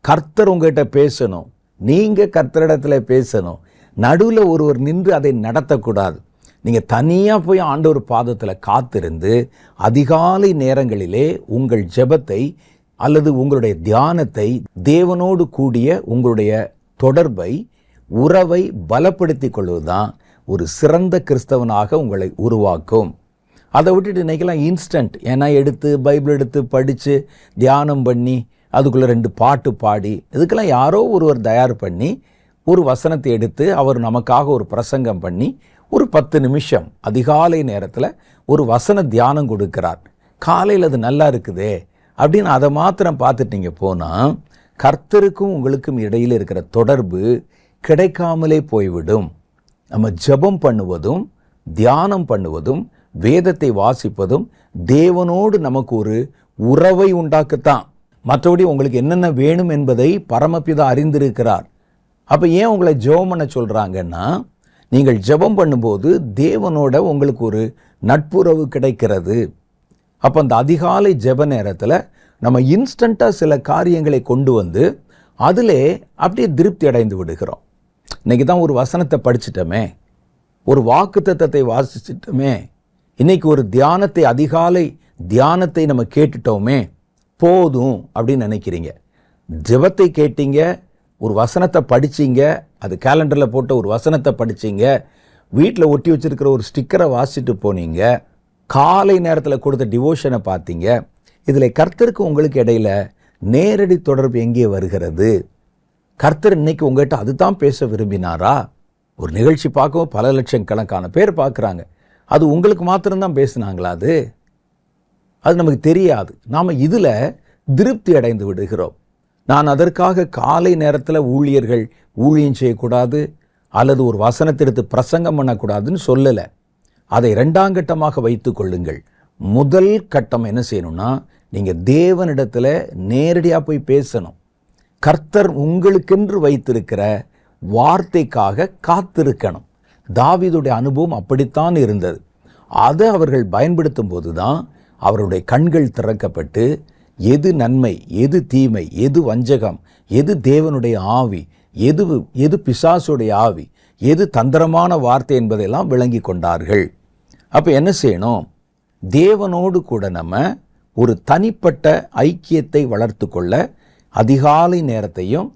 கர்த்தர் உங்கள்கிட்ட பேசணும், நீங்கள் கர்த்தரிடத்தில் பேசணும். நடுவில் ஒருவர் நின்று அதை நடத்தக்கூடாது. நீங்கள் தனியாக போய் ஆண்டவர் பாதத்தில் காத்திருந்து அதிகாலை நேரங்களிலே உங்கள் ஜெபத்தை அல்லது உங்களுடைய தியானத்தை, தேவனோடு கூடிய உங்களுடைய தொடர்பை, உறவை பலப்படுத்தி கொள்வதுதான் ஒரு சிறந்த கிறிஸ்தவனாக உங்களை உருவாக்கும். அதை விட்டுட்டு இன்றைக்கெல்லாம் இன்ஸ்டன்ட், ஏன்னா எடுத்து பைபிள் எடுத்து படித்து தியானம் பண்ணி அதுக்குள்ளே 2 பாட்டு பாடி, இதுக்கெல்லாம் யாரோ ஒருவர் தயார் பண்ணி ஒரு வசனத்தை எடுத்து அவர் நமக்காக ஒரு பிரசங்கம் பண்ணி ஒரு 10 நிமிஷம் அதிகாலை நேரத்தில் ஒரு வசன தியானம் கொடுக்கிறார். காலையில் அது நல்லா இருக்குதே அப்படின்னு அதை மாத்திரம் பார்த்துட்டு நீங்கள் போனால் கர்த்தருக்கும் உங்களுக்கும் இடையில் இருக்கிற தொடர்பு கிடைக்காமலே போய்விடும். நம்ம ஜெபம் பண்ணுவதும் தியானம் பண்ணுவதும் வேதத்தை வாசிப்பதும் தேவனோடு நமக்கு ஒரு உறவை உண்டாக்கத்தான். மற்றபடி உங்களுக்கு என்னென்ன வேணும் என்பதை பரமபிதா அறிந்திருக்கிறார். அப்போ ஏன் உங்களை ஜெபம் பண்ண சொல்கிறாங்கன்னா, நீங்கள் ஜெபம் பண்ணும்போது தேவனோட உங்களுக்கு ஒரு நட்புறவு கிடைக்கிறது. அப்போ அந்த அதிகாலை ஜெப நேரத்தில் நம்ம இன்ஸ்டண்ட்டாக சில காரியங்களை கொண்டு வந்து அதிலே அப்படியே திருப்தி அடைந்து விடுகிறோம். இன்றைக்கி தான் ஒரு வசனத்தை படிச்சிட்டோமே, ஒரு வாக்குத்தத்தத்தை வாசிச்சிட்டோமே, இன்றைக்கி ஒரு தியானத்தை அதிகாலை தியானத்தை நம்ம கேட்டுட்டோமே, போதும் அப்படின்னு நினைக்கிறீங்க. ஜெபத்தை கேட்டீங்க, ஒரு வசனத்தை படிச்சிங்க, அது கேலண்டரில் போட்ட ஒரு வசனத்தை படிச்சிங்க, வீட்டில் ஒட்டி வச்சிருக்கிற ஒரு ஸ்டிக்கரை வாசிட்டு போனீங்க, காலை நேரத்தில் கொடுத்த டிவோஷனை பார்த்தீங்க. இதில் கர்த்தருக்கு உங்களுக்கு இடையில நேரடி தொடர்பு எங்கே வருகிறது? கர்த்தர் இன்னைக்கு உங்கள்கிட்ட அதுதான் பேச விரும்பினாரா? ஒரு நிகழ்ச்சி பார்க்கவும் பல லட்சம் கணக்கான பேர் பார்க்குறாங்க. அது உங்களுக்கு மாத்திரம்தான் பேசுனாங்களா? அது நமக்கு தெரியாது. நாம் இதில் திருப்தி அடைந்து விடுகிறோம். நான் அதற்காக காலை நேரத்தில் ஊழியர்கள் ஊழியம் செய்யக்கூடாது அல்லது ஒரு வசனத்தை எடுத்து பிரசங்கம் பண்ணக்கூடாதுன்னு சொல்லலை. அதை இரண்டாம் கட்டமாக வைத்து கொள்ளுங்கள். முதல் கட்டம் என்ன செய்யணும்னா, நீங்கள் தேவனிடத்தில் நேரடியாக போய் பேசணும். கர்த்தர் உங்களுக்கென்று வைத்திருக்கிற வார்த்தைக்காக காத்திருக்கணும். தாவீதுடைய அனுபவம் அப்படித்தான் இருந்தது. அதை அவர்கள் பயன்படுத்தும் போது தான் அவருடைய கண்கள் திறக்கப்பட்டு எது நன்மை, எது தீமை, எது வஞ்சகம், எது தேவனுடைய ஆவி, எது பிசாசுடைய ஆவி, எது தந்திரமான வார்த்தை என்பதையெல்லாம் விளங்கி கொண்டார்கள். அப்போ என்ன செய்யணும்? தேவனோடு கூட நம்ம ஒரு தனிப்பட்ட ஐக்கியத்தை வளர்த்து கொள்ள அதிகாலை நேரத்தையும்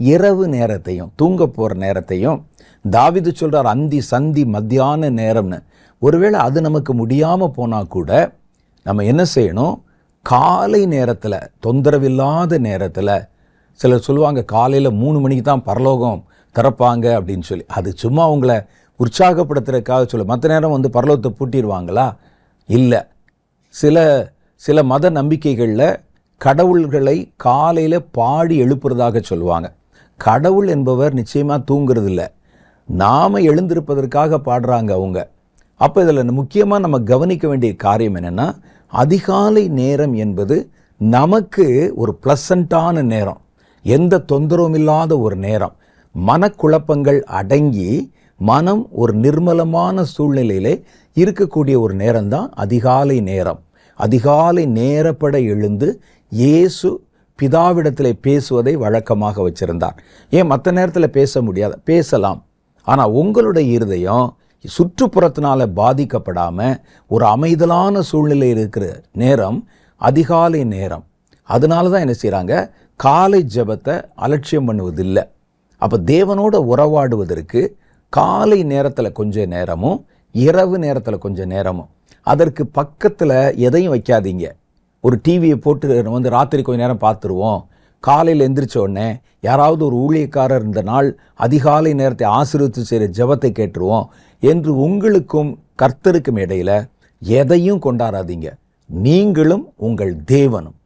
இரவு நேரத்தையும் தூங்க போகிற நேரத்தையும், தாவீது சொல்கிறார் அந்தி சந்தி மத்தியான நேரம்னு. ஒருவேளை அது நமக்கு முடியாமல் போனால் கூட நம்ம என்ன செய்யணும்? காலை நேரத்தில், தொந்தரவில்லாத நேரத்தில், சிலர் சொல்லுவாங்க காலையில் 3 மணிக்கு தான் பரலோகம் திறப்பாங்க அப்படின்னு சொல்லி. அது சும்மா உங்களை உற்சாகப்படுத்துறதுக்காக சொல்ல. மற்ற நேரம் வந்து பரலோகத்தை பூட்டிடுவாங்களா? இல்லை. சில மத நம்பிக்கைகளில் கடவுள்களை காலையில் பாடி எழுப்புறதாக சொல்லுவாங்க. கடவுள் என்பவர் நிச்சயமாக தூங்குறது இல்லை, நாம் எழுந்திருப்பதற்காக பாடுறாங்க அவங்க. அப்போ இதில் முக்கியமாக நம்ம கவனிக்க வேண்டிய காரியம் என்னென்னா, அதிகாலை நேரம் என்பது நமக்கு ஒரு ப்ளசண்ட்டான நேரம், எந்த தொந்தரவும் இல்லாத ஒரு நேரம், மனக்குழப்பங்கள் அடங்கி மனம் ஒரு நிர்மலமான சூழ்நிலையிலே இருக்கக்கூடிய ஒரு நேரம்தான் அதிகாலை நேரம். அதிகாலை நேரப்பட எழுந்து இயேசு பிதாவிடத்தில் பேசுவதை வழக்கமாக வச்சிருந்தார். ஏன் மற்ற நேரத்தில் பேச முடியாது? பேசலாம். ஆனால் உங்களுடைய இருதயம் சுற்றுப்புறத்தினால பாதிக்கப்படாமல் ஒரு அமைதலான சூழ்நிலை இருக்கிற நேரம் அதிகாலை நேரம். அதனால தான் என்ன செய்கிறாங்க? காலை ஜெபத்தை அலட்சியம் பண்ணுவதில்லை. அப்போ தேவனோட உறவாடுவதற்கு காலை நேரத்தில் கொஞ்சம் நேரமும் இரவு நேரத்தில் கொஞ்சம் நேரமும், அதற்கு பக்கத்தில் எதையும் வைக்காதீங்க. ஒரு டிவியை போட்டு ராத்திரி கொஞ்சம் நேரம் பார்த்துருவோம், காலையில் எந்திரிச்ச உடனே யாராவது ஒரு ஊழியக்காரர் இந்த நாள் அதிகாலை நேரத்தை ஆசீர்வதித்து செய்கிற ஜெபத்தை கேட்டுருவோம் என்று உங்களுக்கும் கர்த்தருக்கும் இடையில் எதையும் கொண்டாடாதீங்க. நீங்களும் உங்கள் தேவனும்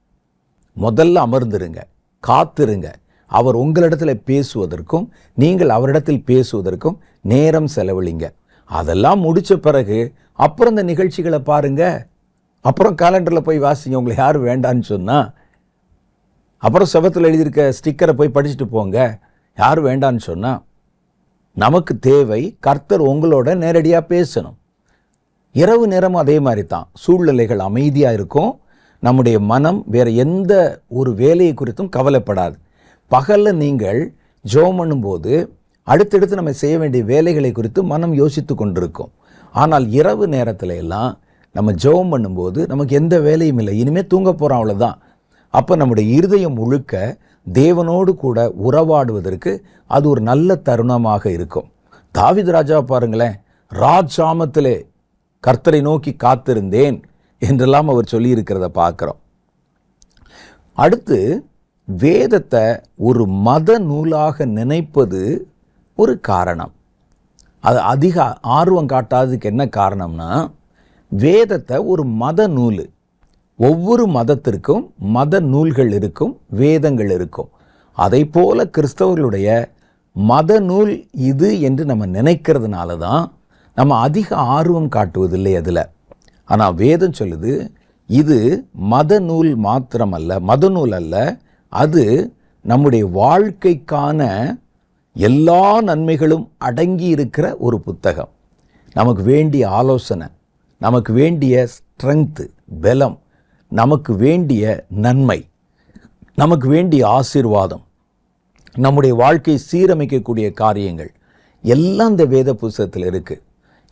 முதல்ல அமர்ந்துருங்க, காத்திருங்க. அவர் உங்களிடத்தில் பேசுவதற்கும் நீங்கள் அவரிடத்தில் பேசுவதற்கும் நேரம் செலவழிங்க. அதெல்லாம் முடித்த பிறகு அப்புறம் இந்த நிகழ்ச்சிகளை பாருங்க. அப்புறம் கேலண்டரில் போய் வாசிங்க, உங்களை யாரும் வேண்டான்னு சொன்னால். அப்புறம் செவத்தில் எழுதியிருக்க ஸ்டிக்கரை போய் படிச்சுட்டு போங்க, யாரும் வேண்டான்னு சொன்னால். நமக்கு தேவை கர்த்தர் உங்களோட நேரடியாக பேசணும். இரவு நேரமும் அதே மாதிரி தான். சூழ்நிலைகள் அமைதியாக இருக்கும், நம்முடைய மனம் வேறு எந்த ஒரு வேலையை குறித்தும் கவலைப்படாது. பகலில் நீங்கள் ஜெபம் பண்ணும்போது அடுத்தடுத்து நம்ம செய்ய வேண்டிய வேலைகளை குறித்து மனம் யோசித்து கொண்டிருக்கும். ஆனால் இரவு நேரத்தில் எல்லாம் நம்ம ஜெபம் பண்ணும்போது நமக்கு எந்த வேலையும் இல்லை, இனிமேல் தூங்க போகிறோம், அவ்வளோதான். அப்போ நம்முடைய இருதயம் முழுக்க தேவனோடு கூட உறவாடுவதற்கு அது ஒரு நல்ல தருணமாக இருக்கும். தாவீது ராஜா பாருங்களேன், ராஜாமத்திலே கர்த்தரை நோக்கி காத்திருந்தேன் என்றெல்லாம் அவர் சொல்லியிருக்கிறத பார்க்குறோம். அடுத்து வேதத்தை ஒரு மத நூலாக நினைப்பது ஒரு காரணம். அது அதிக ஆர்வம் காட்டாததுக்கு என்ன காரணம்னா, வேதத்தை ஒரு மத நூல், ஒவ்வொரு மதத்திற்கும் மத நூல்கள் இருக்கும், வேதங்கள் இருக்கும். அதை போல கிறிஸ்தவர்களுடைய மத நூல் இது என்று நம்ம நினைக்கிறதுனால தான் நம்ம அதிக ஆர்வம் காட்டுவதில்லை அதில். ஆனால் வேதம் சொல்லுது, இது மத நூல் மாத்திரமல்ல, மத நூல் அல்ல, அது நம்முடைய வாழ்க்கைக்கான எல்லா நன்மைகளும் அடங்கி இருக்கிற ஒரு புத்தகம். நமக்கு வேண்டிய ஆலோசனை, நமக்கு வேண்டிய ஸ்ட்ரென்த்து, பலம், நமக்கு வேண்டிய நன்மை, நமக்கு வேண்டிய ஆசீர்வாதம், நம்முடைய வாழ்க்கையை சீரமைக்கக்கூடிய காரியங்கள் எல்லாம் இந்த வேத புஸ்தகத்தில் இருக்குது.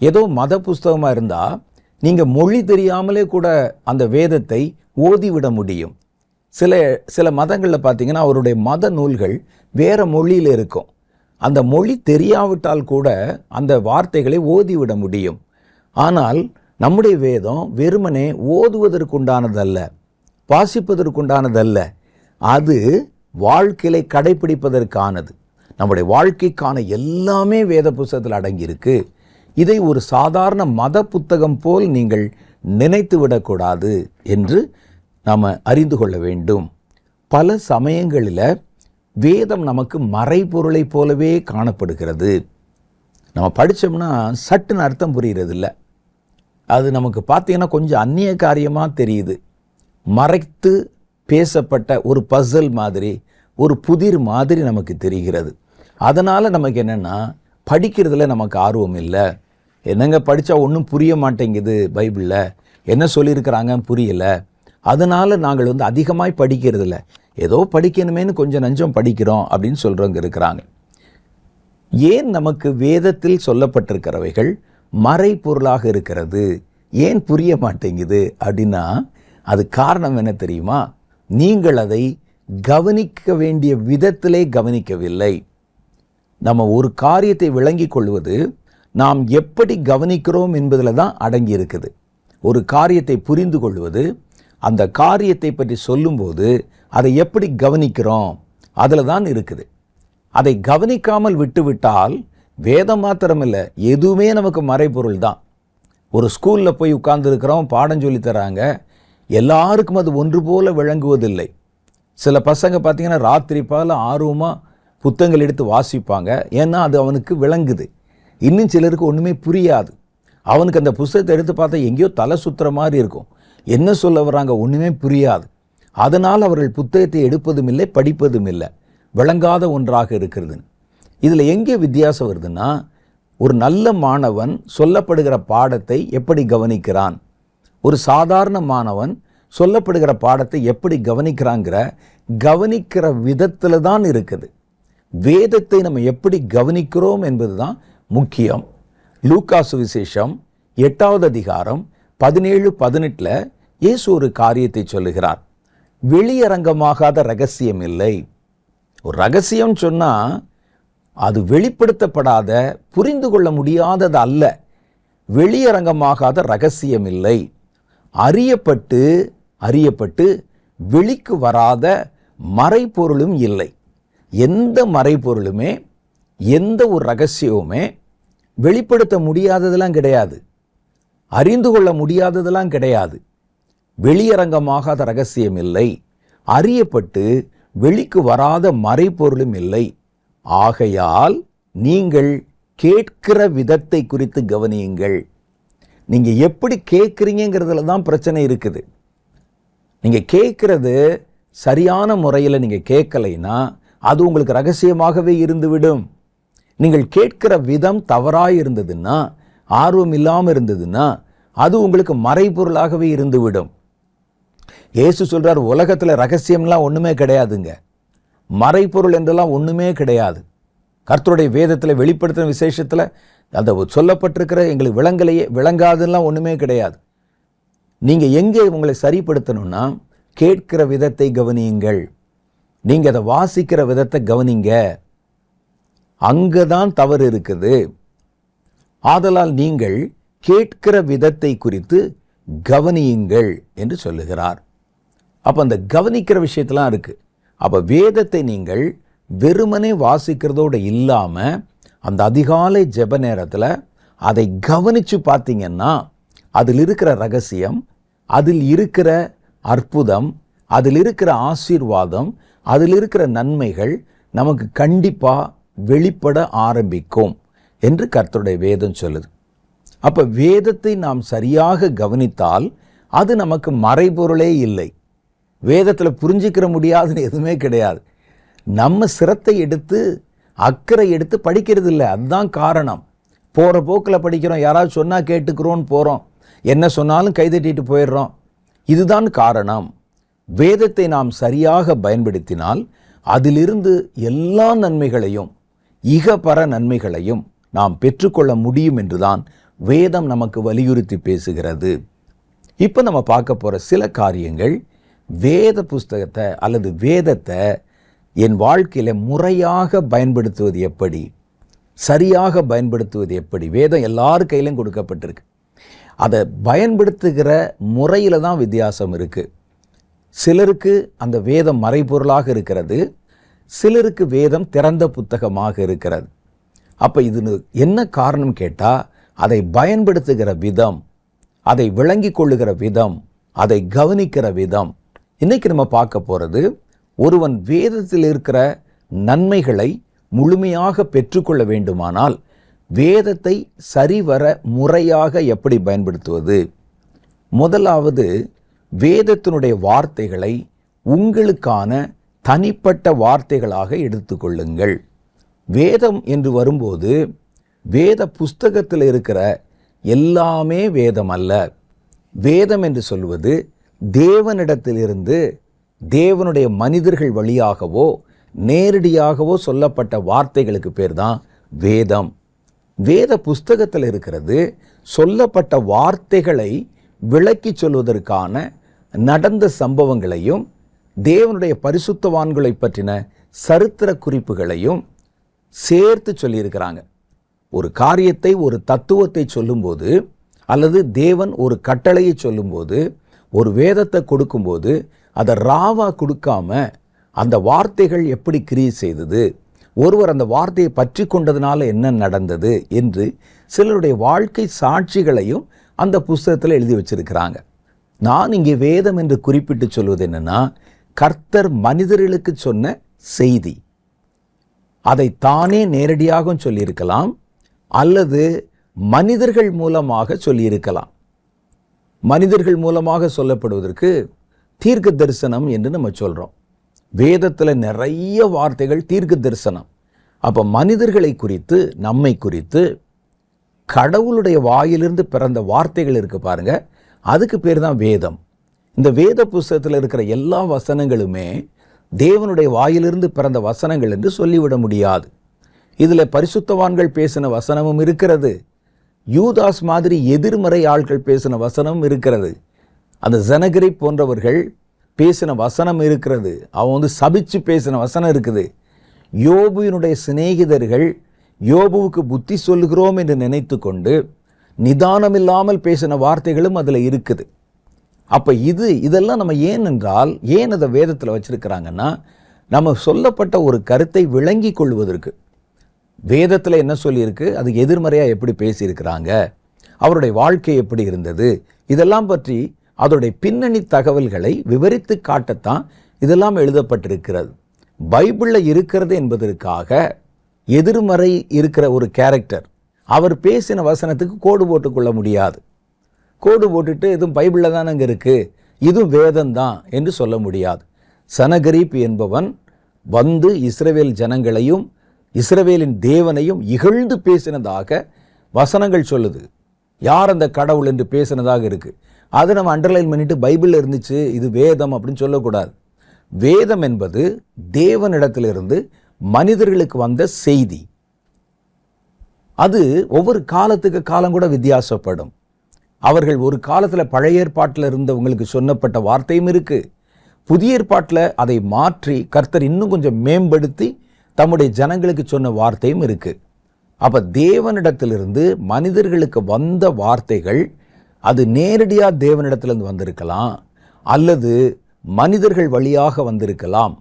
ஏதோ மத புஸ்தகமாக இருந்தால் நீங்கள் மொழி தெரியாமலே கூட அந்த வேதத்தை ஓதிவிட முடியும். சில மதங்களில் பார்த்தீங்கன்னா அவருடைய மத நூல்கள் வேறு மொழியில் இருக்கும். அந்த மொழி தெரியாவிட்டால் கூட அந்த வார்த்தைகளை ஓதிவிட முடியும். ஆனால் நம்முடைய வேதம் வெறுமனே ஓதுவதற்குண்டானதல்ல, வாசிப்பதற்குண்டானதல்ல, அது வாழ்க்கையை கடைபிடிப்பதற்கானது. நம்முடைய வாழ்க்கைக்கான எல்லாமே வேத புத்தகத்தில் அடங்கியிருக்கு. இதை ஒரு சாதாரண மத புத்தகம் போல் நீங்கள் நினைத்து விடக்கூடாது என்று நாம் அறிந்து கொள்ள வேண்டும். பல சமயங்களில் வேதம் நமக்கு மறைபொருளை போலவே காணப்படுகிறது. நம்ம படித்தோம்னா சட்டுன்னு அர்த்தம் புரிகிறதில்ல. அது நமக்கு பார்த்தீங்கன்னா கொஞ்சம் அந்நிய காரியமாக தெரியுது. மறைத்து பேசப்பட்ட ஒரு பசில் மாதிரி, ஒரு புதிர் மாதிரி நமக்கு தெரிகிறது. அதனால் நமக்கு என்னென்னா படிக்கிறதுல நமக்கு ஆர்வம் இல்லை. என்னங்க படித்தா ஒன்றும் புரிய மாட்டேங்குது, பைபிளில் என்ன சொல்லியிருக்கிறாங்க புரியலை, அதனால் நாங்கள் அதிகமாய் படிக்கிறதில்ல, ஏதோ படிக்கணுமேனு கொஞ்சம் நஞ்சம் படிக்கிறோம் அப்படின்னு சொல்கிறவங்க இருக்கிறாங்க. ஏன் நமக்கு வேதத்தில் சொல்லப்பட்டிருக்கிறவைகள் மறைபொருளாக இருக்கிறது, ஏன் புரிய மாட்டேங்குது அப்படின்னா அது காரணம் என்ன தெரியுமா? நீங்கள் அதை கவனிக்க வேண்டிய விதத்திலே கவனிக்கவில்லை. நம்ம ஒரு காரியத்தை விளங்கி கொள்வது நாம் எப்படி கவனிக்கிறோம் என்பதில் தான் அடங்கி இருக்குது. ஒரு காரியத்தை புரிந்து கொள்வது, அந்த காரியத்தை பற்றி சொல்லும்போது அதை எப்படி கவனிக்கிறோம் அதில் தான் இருக்குது. அதை கவனிக்காமல் விட்டுவிட்டால் வேதம் மாத்திரமில்லை, எதுவுமே நமக்கு மறைபொருள் தான். ஒரு ஸ்கூலில் போய் உட்கார்ந்துருக்கிறோம், பாடம் சொல்லி தராங்க, எல்லாருக்கும் அது ஒன்று போல விளங்குவதில்லை. சில பசங்க பார்த்திங்கன்னா ராத்திரி பகல ஆர்வமாக புத்தகங்கள் எடுத்து வாசிப்பாங்க, ஏன்னா அது அவனுக்கு விளங்குது. இன்னும் சிலருக்கு ஒன்றுமே புரியாது. அவனுக்கு அந்த புத்தகத்தை எடுத்து பார்த்தா எங்கேயோ தலை சுற்றுற மாதிரி இருக்கும், என்ன சொல்ல வராங்க ஒன்றுமே புரியாது. அதனால் அவர்கள் புத்தகத்தை எடுப்பதும் இல்லை, படிப்பதும் இல்லை, விளங்காத ஒன்றாக இருக்கிறது. இதில் எங்கே வித்தியாசம் வருதுன்னா, ஒரு நல்ல மாணவன் சொல்லப்படுகிற பாடத்தை எப்படி கவனிக்கிறான், ஒரு சாதாரண மாணவன் சொல்லப்படுகிற பாடத்தை எப்படி கவனிக்கிற விதத்தில் தான் இருக்குது. வேதத்தை நம்ம எப்படி கவனிக்கிறோம் என்பது தான் முக்கியம். லூக்கா சுவிசேஷம் 8வது அதிகாரம் 17-18 இயேசு ஒரு காரியத்தை சொல்லுகிறார். வெளியரங்கமாகாத ரகசியம் இல்லை. ஒரு ரகசியம் சொன்னால் அது வெளிப்படுத்தப்படாத, புரிந்து கொள்ள முடியாதது அல்ல. வெளியரங்கமாகாத ரகசியம் இல்லை. அறியப்பட்டு வெளிக்கு வராத மறைபொருளும் இல்லை. எந்த மறைபொருளுமே, எந்த ஒரு ரகசியமுமே வெளிப்படுத்த முடியாததெல்லாம் கிடையாது, அறிந்து கொள்ள முடியாததெல்லாம் கிடையாது. வெளியரங்கமாகாத ரகசியம் இல்லை, அறியப்பட்டு வெளிக்கு வராத மறைபொருளும் இல்லை. ஆகையால் நீங்கள் கேட்கிற விதத்தை குறித்து கவனியுங்கள். நீங்கள் எப்படி கேட்குறீங்கிறதுல தான் பிரச்சனை இருக்குது. நீங்கள் கேட்குறது சரியான முறையில் நீங்கள் கேட்கலைன்னா அது உங்களுக்கு ரகசியமாகவே இருந்துவிடும். நீங்கள் கேட்கிற விதம் தவறாக இருந்ததுன்னா, ஆர்வம் இல்லாமல் இருந்ததுன்னா அது உங்களுக்கு மறைபொருளாகவே இருந்துவிடும். இயேசு சொல்கிறார், உலகத்தில் ரகசியம்லாம் ஒன்றுமே கிடையாதுங்க, மறைபொருள் என்றெல்லாம் ஒன்றுமே கிடையாது. கர்த்தருடைய வேதத்தில் வெளிப்படுத்தின விசேஷத்தில் அந்த சொல்லப்பட்டிருக்கிற எங்களுக்கு விளங்காதுலாம் ஒன்றுமே கிடையாது. நீங்கள் எங்கே உங்களை சரிப்படுத்தணும்னா கேட்கிற விதத்தை கவனியுங்கள், நீங்கள் அதை வாசிக்கிற விதத்தை கவனிங்க, அங்கே தான் தவறு இருக்குது. ஆதலால் நீங்கள் கேட்கிற விதத்தை குறித்து கவனியுங்கள் என்று சொல்லுகிறார். அப்போ அந்த கவனிக்கிற விஷயத்தெல்லாம் இருக்குது. அப்போ வேதத்தை நீங்கள் வெறுமனே வாசிக்கிறதோடு இல்லாமல் அந்த அதிகாலை ஜெப நேரத்தில் அதை கவனித்து பார்த்தீங்கன்னா அதில் இருக்கிற ரகசியம், அதில் இருக்கிற அற்புதம், அதில் இருக்கிற ஆசீர்வாதம், அதில் இருக்கிற நன்மைகள் நமக்கு கண்டிப்பாக வெளிப்பட ஆரம்பிக்கும் என்று கர்த்தருடைய வேதம் சொல்லுது. அப்போ வேதத்தை நாம் சரியாக கவனித்தால் அது நமக்கு மறைபொருளே இல்லை. வேதத்தில் புரிஞ்சிக்கிற முடியாதுன்னு எதுவுமே கிடையாது. நம்ம சிரத்தை எடுத்து அக்கறை எடுத்து படிக்கிறது இல்லை. அதுதான் காரணம். போகிற போக்கில் படிக்கிறோம், யாராவது சொன்னால் கேட்டுக்கிறோன்னு போகிறோம், என்ன சொன்னாலும் கைதட்டிட்டு போயிடுறோம். இதுதான் காரணம். வேதத்தை நாம் சரியாக பயன்படுத்தினால் அதிலிருந்து எல்லா நன்மைகளையும் இகபர நன்மைகளையும் நாம் பெற்றுக்கொள்ள முடியும் என்றுதான் வேதம் நமக்கு வலியுறுத்தி பேசுகிறது. இப்போ நம்ம பார்க்க போகிற சில காரியங்கள், வேத புஸ்தகத்தை அல்லது வேதத்தை என் வாழ்க்கையில் முறையாக பயன்படுத்துவது எப்படி, சரியாக பயன்படுத்துவது எப்படி. வேதம் எல்லார் கையிலும் கொடுக்கப்பட்டிருக்கு. அதை பயன்படுத்துகிற முறையில் தான் வித்தியாசம் இருக்குது. சிலருக்கு அந்த வேதம் மறைபொருளாக இருக்கிறது, சிலருக்கு வேதம் திறந்த புத்தகமாக இருக்கிறது. அப்போ இது என்ன காரணம் கேட்டால், அதை பயன்படுத்துகிற விதம், அதை விளங்கி கொள்ளுகிற விதம், அதை கவனிக்கிற விதம். இன்னைக்கு நம்ம பார்க்க போகிறது, ஒருவன் வேதத்தில் இருக்கிற நன்மைகளை முழுமையாக பெற்றுக்கொள்ள வேண்டுமானால் வேதத்தை சரிவர முறையாக எப்படி பயன்படுத்துவது. முதலாவது, வேதத்தினுடைய வார்த்தைகளை உங்களுக்கான தனிப்பட்ட வார்த்தைகளாக எடுத்துக்கொள்ளுங்கள். வேதம் என்று வரும்போது வேத புஸ்தகத்தில் இருக்கிற எல்லாமே வேதம் அல்ல. வேதம் என்று சொல்வது தேவனிடத்திலிருந்து தேவனுடைய மனிதர்கள் வழியாகவோ நேரடியாகவோ சொல்லப்பட்ட வார்த்தைகளுக்கு பேர் தான் வேதம். வேத புஸ்தகத்தில் இருக்கிறது சொல்லப்பட்ட வார்த்தைகளை விளக்கி சொல்வதற்கான நடந்த சம்பவங்களையும் தேவனுடைய பரிசுத்தவான்களை பற்றின சரித்திர குறிப்புகளையும் சேர்த்து சொல்லியிருக்கிறாங்க. ஒரு காரியத்தை, ஒரு தத்துவத்தை சொல்லும்போது, அல்லது தேவன் ஒரு கட்டளையை சொல்லும்போது, ஒரு வேதத்தை கொடுக்கும்போது அதை ராவா கொடுக்காம அந்த வார்த்தைகள் எப்படி கிரியை செய்தது, ஒருவர் அந்த வார்த்தையை பற்றி கொண்டதுனால என்ன நடந்தது என்று சிலருடைய வாழ்க்கை சாட்சிகளையும் அந்த புஸ்தகத்தில் எழுதி வச்சிருக்கிறாங்க. நான் இங்கே வேதம் என்று குறிப்பிட்டு சொல்வது என்னன்னா, கர்த்தர் மனிதர்களுக்கு சொன்ன செய்தி. அதை தானே நேரடியாக சொல்லியிருக்கலாம், அல்லது மனிதர்கள் மூலமாக சொல்லியிருக்கலாம். மனிதர்கள் மூலமாக சொல்லப்படுவதற்கு தீர்க்க தரிசனம் என்று நம்ம சொல்கிறோம். வேதத்தில் நிறைய வார்த்தைகள் தீர்க்க தரிசனம். அப்போ மனிதர்களை குறித்து, நம்மை குறித்து கடவுளுடைய வாயிலிருந்து பிறந்த வார்த்தைகள் இருக்கு பாருங்க, அதுக்கு பேர் தான் வேதம். இந்த வேத புஸ்தகத்தில் இருக்கிற எல்லா வசனங்களுமே தேவனுடைய வாயிலிருந்து பிறந்த வசனங்கள் என்று சொல்லிவிட முடியாது. இதில் பரிசுத்தவான்கள் பேசின வசனமும் இருக்கிறது, யூதாஸ் மாதிரி எதிர்மறை ஆட்கள் பேசின வசனமும் இருக்கிறது, அந்த ஜனகரி போன்றவர்கள் பேசின வசனம் இருக்கிறது, அவன் சபிச்சு பேசின வசனம் இருக்குது. யோபுவினுடைய சிநேகிதர்கள் யோபுவுக்கு புத்தி சொல்லுகிறோம் என்று நினைத்து கொண்டு நிதானம் இல்லாமல் பேசின வார்த்தைகளும் அதில் இருக்குது. அப்போ இதெல்லாம் நம்ம ஏன் அதை வேதத்தில் வச்சிருக்கிறாங்கன்னா, நம்ம சொல்லப்பட்ட ஒரு கருத்தை விளங்கி கொள்வதற்கு. வேதத்தில் என்ன சொல்லியிருக்கு, அது எதிர்மறையாக எப்படி பேசியிருக்கிறாங்க, அவருடைய வாழ்க்கை எப்படி இருந்தது, இதெல்லாம் பற்றி அதோடைய பின்னணி தகவல்களை விவரித்து காட்டத்தான் இதெல்லாம் எழுதப்பட்டிருக்கிறது. பைபிளில் இருக்கிறது என்பதற்காக எதிர்மறை இருக்கிற ஒரு கேரக்டர் அவர் பேசின வசனத்துக்கு கோடு போட்டுக்கொள்ள முடியாது. கோடு போட்டுட்டு இதுவும் பைபிளில் தான் அங்கே இருக்குது, இதுவும் வேதம்தான் என்று சொல்ல முடியாது. சனகரீப் என்பவன் வந்து இஸ்ரவேல் ஜனங்களையும் இஸ்ரவேலின் தேவனையும் இகழ்ந்து பேசினதாக வசனங்கள் சொல்லுது. யார் அந்த கடவுள் என்று பேசினதாக இருக்குது. அதை நம்ம அண்டர்லைன் பண்ணிட்டு பைபிளில் இருந்துச்சு இது வேதம் அப்படின்னு சொல்லக்கூடாது. வேதம் என்பது தேவனிடத்திலிருந்து மனிதர்களுக்கு வந்த செய்தி. அது ஒவ்வொரு காலத்துக்கு காலம் கூட வித்தியாசப்படும். அவர்கள் ஒரு காலத்தில் பழைய ஏற்பாட்டில் இருந்தவங்களுக்கு சொன்னப்பட்ட வார்த்தையும் இருக்கு, புதிய ஏற்பாட்டில் அதை மாற்றி கர்த்தர் இன்னும் கொஞ்சம் மேம்படுத்தி தம்முடைய ஜனங்களுக்கு சொன்ன வார்த்தையும் இருக்கு. அப்ப தேவனிடத்திலிருந்து மனிதர்களுக்கு வந்த வார்த்தைகள் அது நேரடியாக தேவனிடத்திலிருந்து வந்திருக்கலாம், அல்லது மனிதர்கள் வழியாக வந்திருக்கலாம்.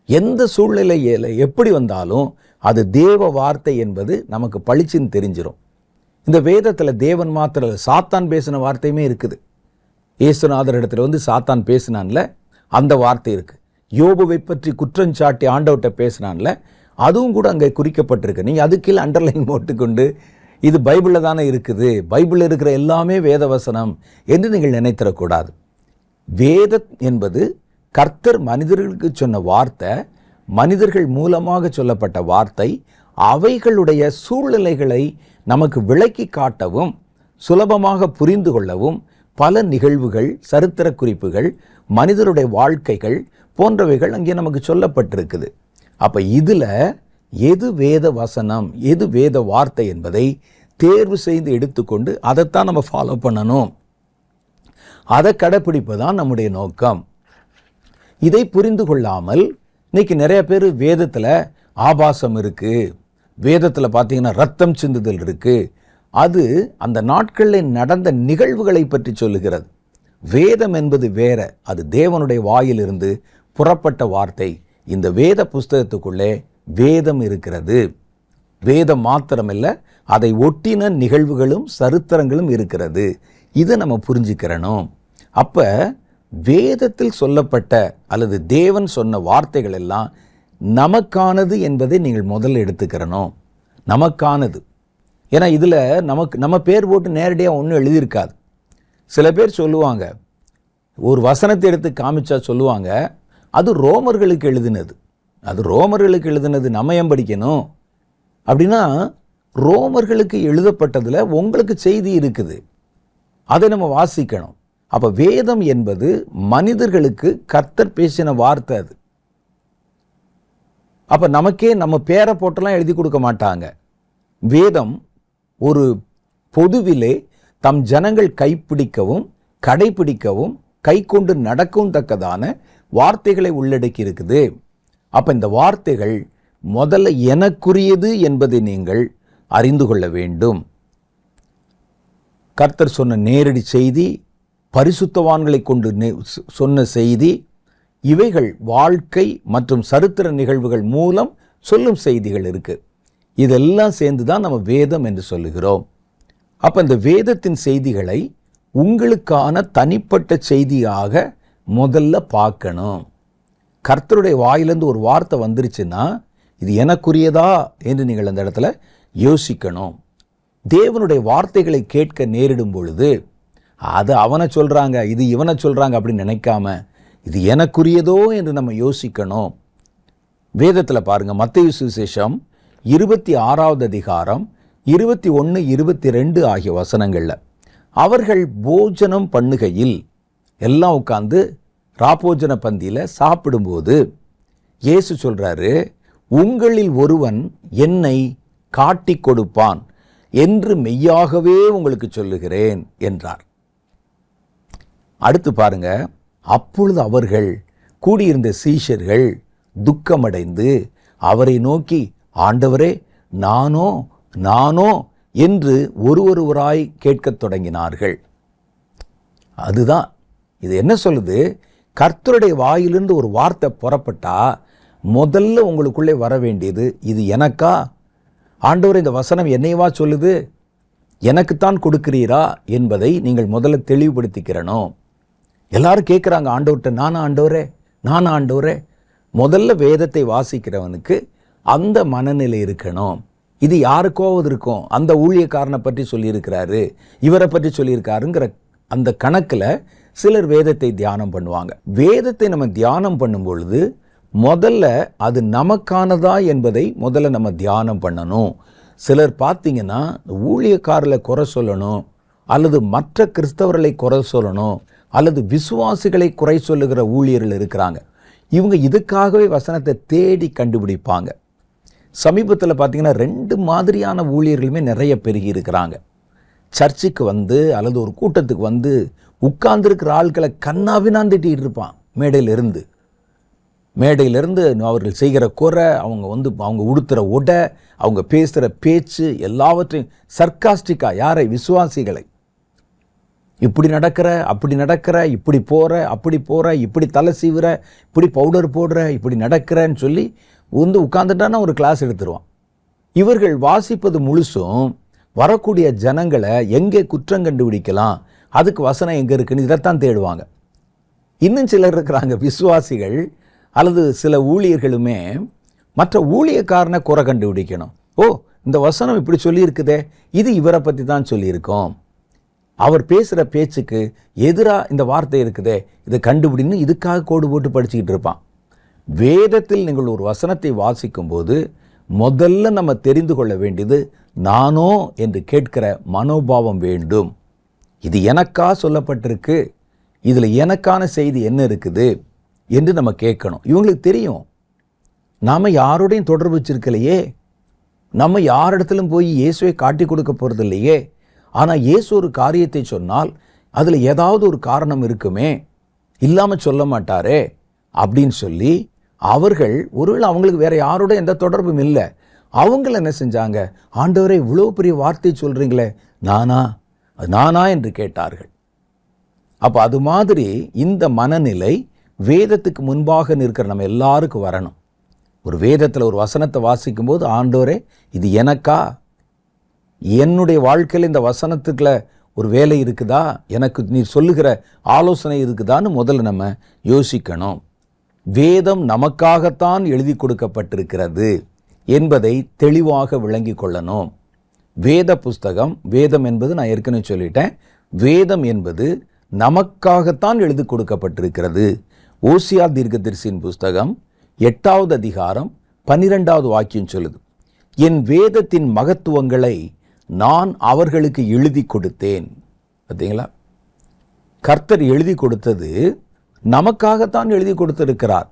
எந்த சூழ்நிலையில எப்படி வந்தாலும் அது தேவ வார்த்தை என்பது நமக்கு பளிச்சுன்னு தெரிஞ்சிடும். இந்த வேதத்தில் தேவன் மாத்திர சாத்தான் பேசின வார்த்தையுமே இருக்குது. இயேசுநாதர் இடத்துல சாத்தான் பேசினான்ல, அந்த வார்த்தை இருக்கு. யோபுவை பற்றி குற்றஞ்சாட்டி ஆண்டவர்கிட்ட பேசினான்ல, அதுவும் கூட அங்கே குறிக்கப்பட்டிருக்கு. நீங்கள் அது கீழே அண்டர்லைன் போட்டுக்கொண்டு இது பைபிளில் தானே இருக்குது, பைபிளில் இருக்கிற எல்லாமே வேத வசனம் என்று நீங்கள் நினைத்திடக்கூடாது. வேதம் என்பது கர்த்தர் மனிதர்களுக்கு சொன்ன வார்த்தை, மனிதர்கள் மூலமாக சொல்லப்பட்ட வார்த்தை. அவைகளுடைய சூழ்நிலைகளை நமக்கு விளக்கி காட்டவும் சுலபமாக புரிந்து கொள்ளவும் பல நிகழ்வுகள், சரித்திர குறிப்புகள், மனிதருடைய வாழ்க்கைகள் போன்றவைகள் அங்கே நமக்கு சொல்லப்பட்டிருக்குது. அப்போ இதில் எது வேத வசனம், எது வேத வார்த்தை என்பதை தேர்வு செய்து எடுத்துக்கொண்டு அதைத்தான் நம்ம ஃபாலோ பண்ணணும். அதை கடைப்பிடிப்பதுதான் நம்முடைய நோக்கம். இதை புரிந்து கொள்ளாமல் இன்னைக்கு நிறைய பேர் வேதத்தில் ஆபாசம் இருக்குது, வேதத்தில் பார்த்தீங்கன்னா ரத்தம் சிந்துதல் இருக்குது, அது அந்த நாட்களில் நடந்த நிகழ்வுகளை பற்றி சொல்லுகிறது. வேதம் என்பது வேற, அது தேவனுடைய வாயிலிருந்து புறப்பட்ட வார்த்தை. இந்த வேத புஸ்தகத்துக்குள்ளே வேதம் இருக்கிறது. வேதம் மாத்திரமில்லை, அதை ஒட்டின நிகழ்வுகளும் சரித்திரங்களும் இருக்கிறது. இதை நம்ம புரிஞ்சுக்கிறணும். அப்போ வேதத்தில் சொல்லப்பட்ட அல்லது தேவன் சொன்ன வார்த்தைகள் எல்லாம் நமக்கானது என்பதை நீங்கள் முதல்ல எடுத்துக்கிறணும். நமக்கானது. ஏன்னா இதில் நம்ம பேர் போட்டு நேரடியாக ஒன்றும் எழுதியிருக்காது. சில பேர் சொல்லுவாங்க, ஒரு வசனத்தை எடுத்து காமிச்சா சொல்லுவாங்க, அது ரோமர்களுக்கு எழுதினது, அது ரோமர்களுக்கு எழுதினது, நம்ம ஏன் படிக்கணும் அப்படின்னா, ரோமர்களுக்கு எழுதப்பட்டதில் உங்களுக்கு செய்தி இருக்குது, அதை நம்ம வாசிக்கணும். அப்போ வேதம் என்பது மனிதர்களுக்கு கர்த்தர் பேசின வார்த்தை. அது அப்போ நமக்கே நம்ம பேரை போட்டெல்லாம் எழுதி கொடுக்க மாட்டாங்க. வேதம் ஒரு பொதுவிலே தம் ஜனங்கள் கைப்பிடிக்கவும் கடைப்பிடிக்கவும் கை கொண்டு நடக்கவும் தக்கதான வார்த்தைகளை உள்ளடக்கி இருக்குது. அப்போ இந்த வார்த்தைகள் முதல்ல எனக்குரியது என்பதை நீங்கள் அறிந்து கொள்ள வேண்டும். கர்த்தர் சொன்ன நேரடி செய்தி, பரிசுத்தவான்களை கொண்டு சொன்ன செய்தி, இவைகள் வாழ்க்கை மற்றும் சரித்திர நிகழ்வுகள் மூலம் சொல்லும் செய்திகள் இருக்கு. இதெல்லாம் சேர்ந்து தான் நம்ம வேதம் என்று சொல்லுகிறோம். அப்போ இந்த வேதத்தின் செய்திகளை உங்களுக்கான தனிப்பட்ட செய்தியாக முதல்ல பார்க்கணும். கர்த்தருடைய வாயிலிருந்து ஒரு வார்த்தை வந்துருச்சுன்னா இது எனக்குரியதா என்று நீங்கள் அந்த இடத்துல யோசிக்கணும். தேவனுடைய வார்த்தைகளை கேட்க நேரிடும் பொழுது அது அவனை சொல்கிறாங்க, இது இவனை சொல்கிறாங்க அப்படின்னு நினைக்காம இது எனக்குரியதோ என்று நம்ம யோசிக்கணும். வேதத்தில் பாருங்கள், மத்தேயு சுவிசேஷம் 26வது அதிகாரம் 21, 22 ஆகிய வசனங்களில் அவர்கள் போஜனம் பண்ணுகையில் எல்லாம் உட்கார்ந்து ராப்போஜன பந்தியில் சாப்பிடும்போது இயேசு சொல்கிறாரு, உங்களில் ஒருவன் என்னை காட்டி கொடுப்பான் என்று மெய்யாகவே உங்களுக்கு சொல்லுகிறேன் என்றார். அடுத்து பாருங்க, அப்பொழுது அவர்கள் கூடியிருந்த சீஷர்கள் துக்கமடைந்து அவரை நோக்கி, ஆண்டவரே, நானோ நானோ என்று ஒருவராய் கேட்கத் தொடங்கினார்கள். அதுதான் இது என்ன சொல்லுது, கர்த்தருடைய வாயிலிருந்து ஒரு வார்த்தை புறப்பட்டா முதல்ல உங்களுக்குள்ளே வர வேண்டியது, இது எனக்கா ஆண்டவர், இந்த வசனம் என்னையவா சொல்லுது, எனக்குத்தான் கொடுக்கிறீரா என்பதை நீங்கள் முதல்ல தெளிவுபடுத்திக்கிறணும். எல்லாரும் கேட்குறாங்க ஆண்டவர்கிட்ட, நானா ஆண்டவரே, நானா ஆண்டவரே. முதல்ல வேதத்தை வாசிக்கிறவனுக்கு அந்த மனநிலை இருக்கணும். இது யாருக்கோவது இருக்கும், அந்த ஊழியக்காரனை பற்றி சொல்லியிருக்கிறாரு, இவரை பற்றி சொல்லியிருக்காருங்கிற அந்த கணக்கில் சிலர் வேதத்தை தியானம் பண்ணுவாங்க. வேதத்தை நம்ம தியானம் பண்ணும் பொழுது முதல்ல அது நமக்கானதா என்பதை முதல்ல நம்ம தியானம் பண்ணணும். சிலர் பார்த்தீங்கன்னா ஊழியக்காரர்களை குறை சொல்லணும், அல்லது மற்ற கிறிஸ்தவர்களை குறை சொல்லணும், அல்லது விசுவாசிகளை குறை சொல்லுகிற ஊழியர்கள் இருக்கிறாங்க. இவங்க இதுக்காகவே வசனத்தை தேடி கண்டுபிடிப்பாங்க. சமீபத்தில் பார்த்தீங்கன்னா 2 மாதிரியான ஊழியர்களுமே நிறைய பெருகி இருக்கிறாங்க. சர்ச்சுக்கு வந்து அல்லது ஒரு கூட்டத்துக்கு வந்து உட்கார்ந்துருக்கிற ஆட்களை கண்ணாவினான் திட்டிகிட்டு இருப்பான். மேடையிலிருந்து அவர்கள் செய்கிற குறை, அவங்க உடுத்துகிற உடை, அவங்க பேசுகிற பேச்சு எல்லாவற்றையும் சர்க்காஸ்டிக்காக, யாரை? விசுவாசிகளை. இப்படி நடக்கிற, அப்படி நடக்கிற, இப்படி போகிற, அப்படி போகிற, இப்படி தலை சீவுற, இப்படி பவுடர் போடுற, இப்படி நடக்கிறேன்னு சொல்லி உட்காந்துட்டானா ஒரு கிளாஸ் எடுத்துருவான். இவர்கள் வாசிப்பது முழுசும் வரக்கூடிய ஜனங்களை எங்கே குற்றம் கண்டுபிடிக்கலாம், அதுக்கு வசனம் எங்கே இருக்குன்னு இதைத்தான் தேடுவாங்க. இன்னும் சிலர் இருக்கிறாங்க, விசுவாசிகள் அல்லது சில ஊழியர்களுமே மற்ற ஊழியக்காரனை குறை கண்டுபிடிக்கணும். ஓ, இந்த வசனம் இப்படி சொல்லியிருக்குதே, இது இவரை பற்றி தான் சொல்லியிருக்கோம், அவர் பேசுகிற பேச்சுக்கு எதிராக இந்த வார்த்தை இருக்குதே, இதை கண்டுபிடின்னு இதுக்காக கோடு போட்டு படிச்சுக்கிட்டு இருப்பான். வேதத்தில் நீங்கள் ஒரு வசனத்தை வாசிக்கும் போது முதல்ல நம்ம தெரிந்து கொள்ள வேண்டியது நானோ என்று கேட்கிற மனோபாவம் வேண்டும். இது எனக்கா சொல்லப்பட்டிருக்கு, இதில் எனக்கான செய்தி என்ன இருக்குது என்று நம்ம கேட்கணும். இவங்களுக்கு தெரியும் நாம் யாரோடையும் தொடர்பு வச்சிருக்கலையே, நம்ம யாரிடத்திலும் போய் இயேசுவை காட்டி கொடுக்க போகிறது இல்லையே. ஆனால் இயேசு ஒரு காரியத்தை சொன்னால் அதில் ஏதாவது ஒரு காரணம் இருக்குமே, இல்லாமல் சொல்ல மாட்டாரே அப்படின்னு சொல்லி அவர்கள், ஒருவேளை அவங்களுக்கு வேற யாரோட எந்த தொடர்பும் இல்லை, அவங்கள என்ன செஞ்சாங்க, ஆண்டவரே இவ்வளோ பெரிய வார்த்தை சொல்கிறீங்களே, நானா என்று கேட்டார்கள். அப்போ அது மாதிரி இந்த மனநிலை வேதத்துக்கு முன்பாக நிற்கிற நம்ம எல்லாருக்கும் வரணும். ஒரு வேதத்தில் ஒரு வசனத்தை வாசிக்கும் போது, ஆண்டவரே இது எனக்கா, என்னுடைய வாழ்க்கையில் இந்த வசனத்துக்குள்ள ஒரு வேலை இருக்குதா, எனக்கு நீ சொல்லுகிற ஆலோசனை இருக்குதான்னு முதல்ல நம்ம யோசிக்கணும். வேதம் நமக்காகத்தான் எழுதி கொடுக்கப்பட்டிருக்கிறது என்பதை தெளிவாக விளங்கி கொள்ளணும். வேத புஸ்தகம், வேதம் என்பது நான் ஏற்கனவே சொல்லிட்டேன், வேதம் என்பது நமக்காகத்தான் எழுதி கொடுக்கப்பட்டிருக்கிறது. ஓசியா தீர்க்கதரிசியின் புஸ்தகம் 8வது அதிகாரம் 12வது வாக்கியம் சொல்லுது, என் வேதத்தின் மகத்துவங்களை நான் அவர்களுக்கு எழுதி கொடுத்தேன். பார்த்தீங்களா, கர்த்தர் எழுதி கொடுத்தது நமக்காகத்தான் எழுதி கொடுத்திருக்கிறார்.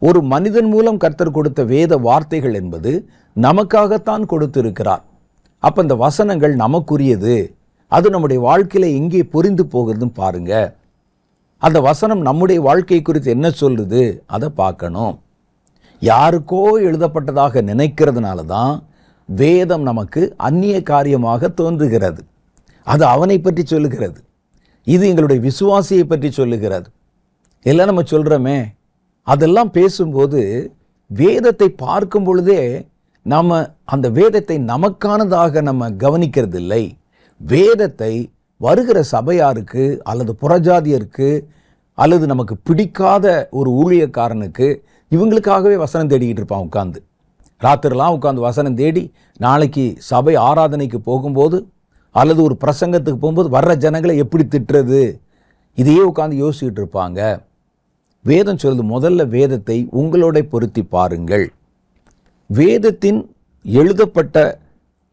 ஒரு மனிதன் மூலம் கர்த்தர் கொடுத்த வேத வார்த்தைகள் என்பது நமக்காகத்தான் கொடுத்திருக்கிறார். அப்போ இந்த வசனங்கள் நமக்குரியது, அது நம்முடைய வாழ்க்கையில எங்கே புரிந்து போகிறதுன்னு பாருங்க. அந்த வசனம் நம்முடைய வாழ்க்கை குறித்து என்ன சொல்லுது அதை பார்க்கணும். யாருக்கோ எழுதப்பட்டதாக நினைக்கிறதுனால தான் வேதம் நமக்கு அந்நிய காரியமாக தோன்றுகிறது. அது அவனை பற்றி சொல்லுகிறது, இது எங்களுடைய விசுவாசியை பற்றி சொல்லுகிறது. எல்லாம் நம்ம சொல்கிறோமே, அதெல்லாம் பேசும்போது வேதத்தை பார்க்கும் பொழுதே நாம் அந்த வேதத்தை நமக்கானதாக நம்ம கவனிக்கிறது இல்லை. வேதத்தை வருகிற சபையாருக்கு அல்லது புறஜாதியருக்கு அல்லது நமக்கு பிடிக்காத ஒரு ஊழியக்காரனுக்கு, இவங்களுக்காகவே வசனம் தேடிக்கிட்டு இருப்பான். உட்காந்து ராத்திரிலாம் உட்காந்து வசனம் தேடி நாளைக்கு சபை ஆராதனைக்கு போகும்போது அல்லது ஒரு பிரசங்கத்துக்கு போகும்போது வர்ற ஜனங்களை எப்படி திட்டுறது, இதையே உட்காந்து யோசிச்சுட்டு இருப்பாங்க. வேதம் சொல்லுது, முதல்ல வேதத்தை உங்களோட பொருத்தி பாருங்கள். வேதத்தின் எழுதப்பட்ட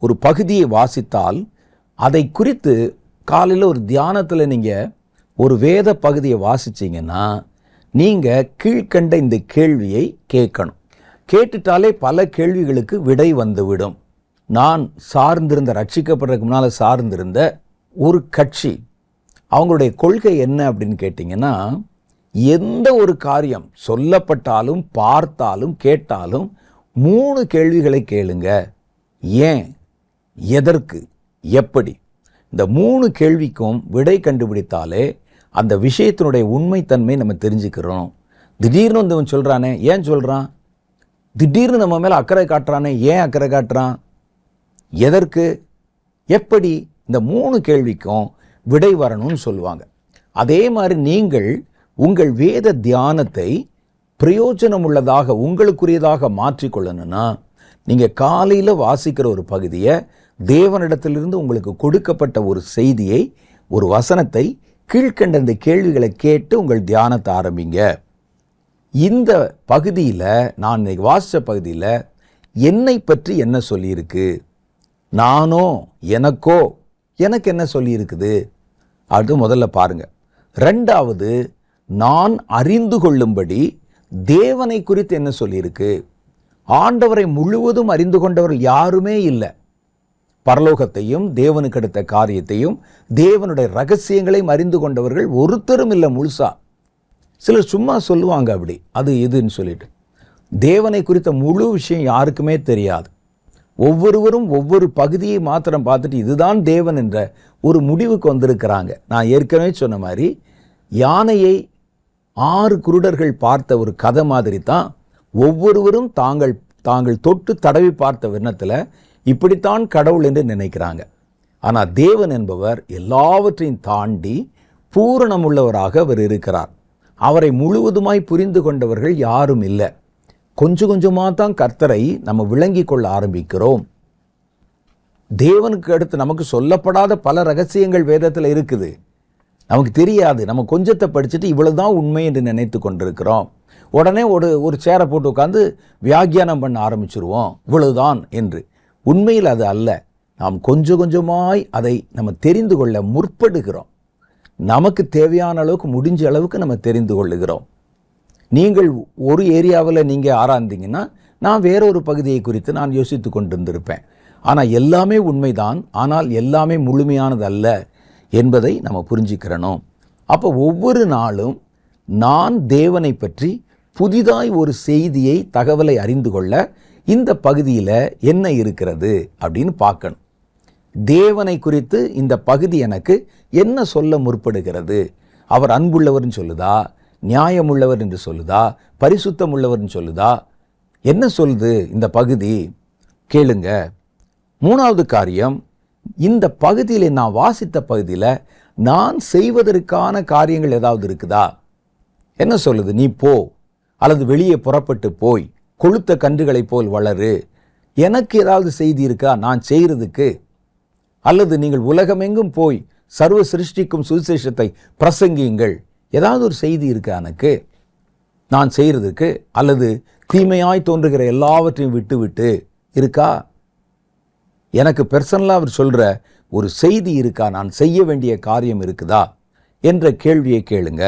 ஒரு பகுதியை வாசித்தால் அதை குறித்து காலையில் ஒரு தியானத்தில் நீங்கள் ஒரு வேத பகுதியை வாசிச்சிங்கன்னா நீங்கள் கீழ்கண்ட இந்த கேள்வியை கேட்கணும். கேட்டுட்டாலே பல கேள்விகளுக்கு விடை வந்துவிடும். நான் சார்ந்திருந்த, ரட்சிக்கப்படுறதுக்கு முன்னால் சார்ந்திருந்த ஒரு கட்சி, அவங்களுடைய கொள்கை என்ன அப்படின்னு கேட்டிங்கன்னா, எந்த ஒரு காரியம் சொல்லப்பட்டாலும் பார்த்தாலும் கேட்டாலும் 3 கேள்விகளை கேளுங்க. ஏன், எதற்கு, எப்படி. இந்த 3 கேள்விக்கும் விடை கண்டுபிடித்தாலே அந்த விஷயத்தினுடைய உண்மைத்தன்மை நம்ம தெரிஞ்சுக்கிறோம். திடீர்னு வந்து சொல்கிறானே, ஏன் சொல்கிறான், திடீர்னு நம்ம மேலே அக்கறை காட்டுறானே, ஏன் அக்கறை காட்டுறான், எதற்கு, எப்படி, இந்த 3 கேள்விக்கும் விடை வரணும்னு சொல்லுவாங்க. அதே மாதிரி நீங்கள் உங்கள் வேத தியானத்தை பிரயோஜனம் உள்ளதாக, உங்களுக்குரியதாக மாற்றிக்கொள்ளணும்னா நீங்கள் காலையில் வாசிக்கிற ஒரு பகுதியை, தேவனிடத்திலிருந்து உங்களுக்கு கொடுக்கப்பட்ட ஒரு செய்தியை, ஒரு வசனத்தை கீழ்கண்ட இந்த கேள்விகளை கேட்டு உங்கள் தியானத்தை ஆரம்பிங்க. இந்த பகுதியில், நான் இன்னைக்கு வாசித்த பகுதியில் என்னை பற்றி என்ன சொல்லியிருக்கு, நானோ எனக்கோ எனக்கு என்ன சொல்லியிருக்குது, அது முதல்ல பாருங்க. 2வது, நான் அறிந்து கொள்ளும்படி தேவனை குறித்து என்ன சொல்லியிருக்கு. ஆண்டவரை முழுவதும் அறிந்து கொண்டவர்கள் யாருமே இல்லை. பரலோகத்தையும் தேவனுக்கு அடுத்த காரியத்தையும் தேவனுடைய ரகசியங்களையும் அறிந்து கொண்டவர்கள் ஒருத்தரும் இல்லை முழுசா. சிலர் சும்மா சொல்லுவாங்க அப்படி, அது இதுன்னு சொல்லிட்டு. தேவனை குறித்த முழு விஷயம் யாருக்குமே தெரியாது. ஒவ்வொருவரும் ஒவ்வொரு பகுதியை மாத்திரம் பார்த்துட்டு இதுதான் தேவன் என்ற ஒரு முடிவுக்கு வந்திருக்கிறாங்க. நான் ஏற்கனவே சொன்ன மாதிரி யானையை 6 குருடர்கள் பார்த்த ஒரு கதை மாதிரி தான் ஒவ்வொருவரும் தாங்கள் தொட்டு தடவி பார்த்த விண்ணத்தில் இப்படித்தான் கடவுள் என்று நினைக்கிறாங்க. ஆனால் தேவன் என்பவர் எல்லாவற்றையும் தாண்டி பூரணமுள்ளவராக அவர் இருக்கிறார். அவரை முழுவதுமாய் புரிந்து கொண்டவர்கள் யாரும் இல்லை. கொஞ்சம் கொஞ்சமாக தான் கர்த்தரை நம்ம விளங்கி கொள்ள ஆரம்பிக்கிறோம். தேவனுக்கு அடுத்து நமக்கு சொல்லப்படாத பல ரகசியங்கள் வேதத்தில் இருக்குது, நமக்கு தெரியாது. நம்ம கொஞ்சத்தை படிச்சுட்டு இவ்வளவுதான் உண்மை என்று நினைத்து கொண்டிருக்கிறோம். உடனே ஒரு சேரை போட்டு உட்காந்து வியாக்கியானம் பண்ண ஆரம்பிச்சிருவோம், இவ்வளவுதான் என்று. உண்மையில் அது அல்ல. நாம் கொஞ்சம் கொஞ்சமாய் அதை நம்ம தெரிந்து கொள்ள முற்படுகிறோம். நமக்கு தேவையான அளவுக்கு, முடிஞ்ச அளவுக்கு நம்ம தெரிந்து கொள்ளுகிறோம். நீங்கள் ஒரு ஏரியாவில் நீங்கள் ஆராய்ந்தீங்கன்னா நான் வேறொரு பகுதியை குறித்து நான் யோசித்து கொண்டிருந்திருப்பேன். ஆனால் எல்லாமே உண்மைதான், ஆனால் எல்லாமே முழுமையானது அல்ல என்பதை நம்ம புரிஞ்சுக்கிறணும். அப்போ ஒவ்வொரு நாளும் நான் தேவனை பற்றி புதிதாய் ஒரு செய்தியை, தகவலை அறிந்து கொள்ள இந்த பகுதியில் என்ன இருக்கிறது அப்படின்னு பார்க்கணும். தேவனை குறித்து இந்த பகுதி எனக்கு என்ன சொல்ல முற்படுகிறது? அவர் அன்புள்ளவர்னு சொல்லுதா, நியாயமுள்ளவர் என்று சொல்லுதா, பரிசுத்தம் உள்ளவர்னு சொல்லுதா? என்ன சொல்லுது இந்த பகுதி? கேளுங்க. மூணாவது காரியம், இந்த பகுதியில், நான் வாசித்த பகுதியில் நான் செய்வதற்கான காரியங்கள் ஏதாவது இருக்குதா? என்ன சொல்லுது? நீ போ, அல்லது வெளியே புறப்பட்டு போய் கொழுத்த கன்றுகளைப் போல் வளரு. எனக்கு ஏதாவது செய்தி இருக்கா நான் செய்கிறதுக்கு? அல்லது நீங்கள் உலகமெங்கும் போய் சர்வ சிருஷ்டிக்கும் சுவிசேஷத்தை பிரசங்கியுங்கள், ஏதாவது ஒரு செய்தி இருக்கா எனக்கு நான் செய்கிறதுக்கு? அல்லது தீமையாய் தோன்றுகிற எல்லாவற்றையும் விட்டு இருக்கா? எனக்கு பெர்சனலாக அவர் சொல்கிற ஒரு செய்தி இருக்கா? நான் செய்ய வேண்டிய காரியம் இருக்குதா என்ற கேள்வியை கேளுங்க.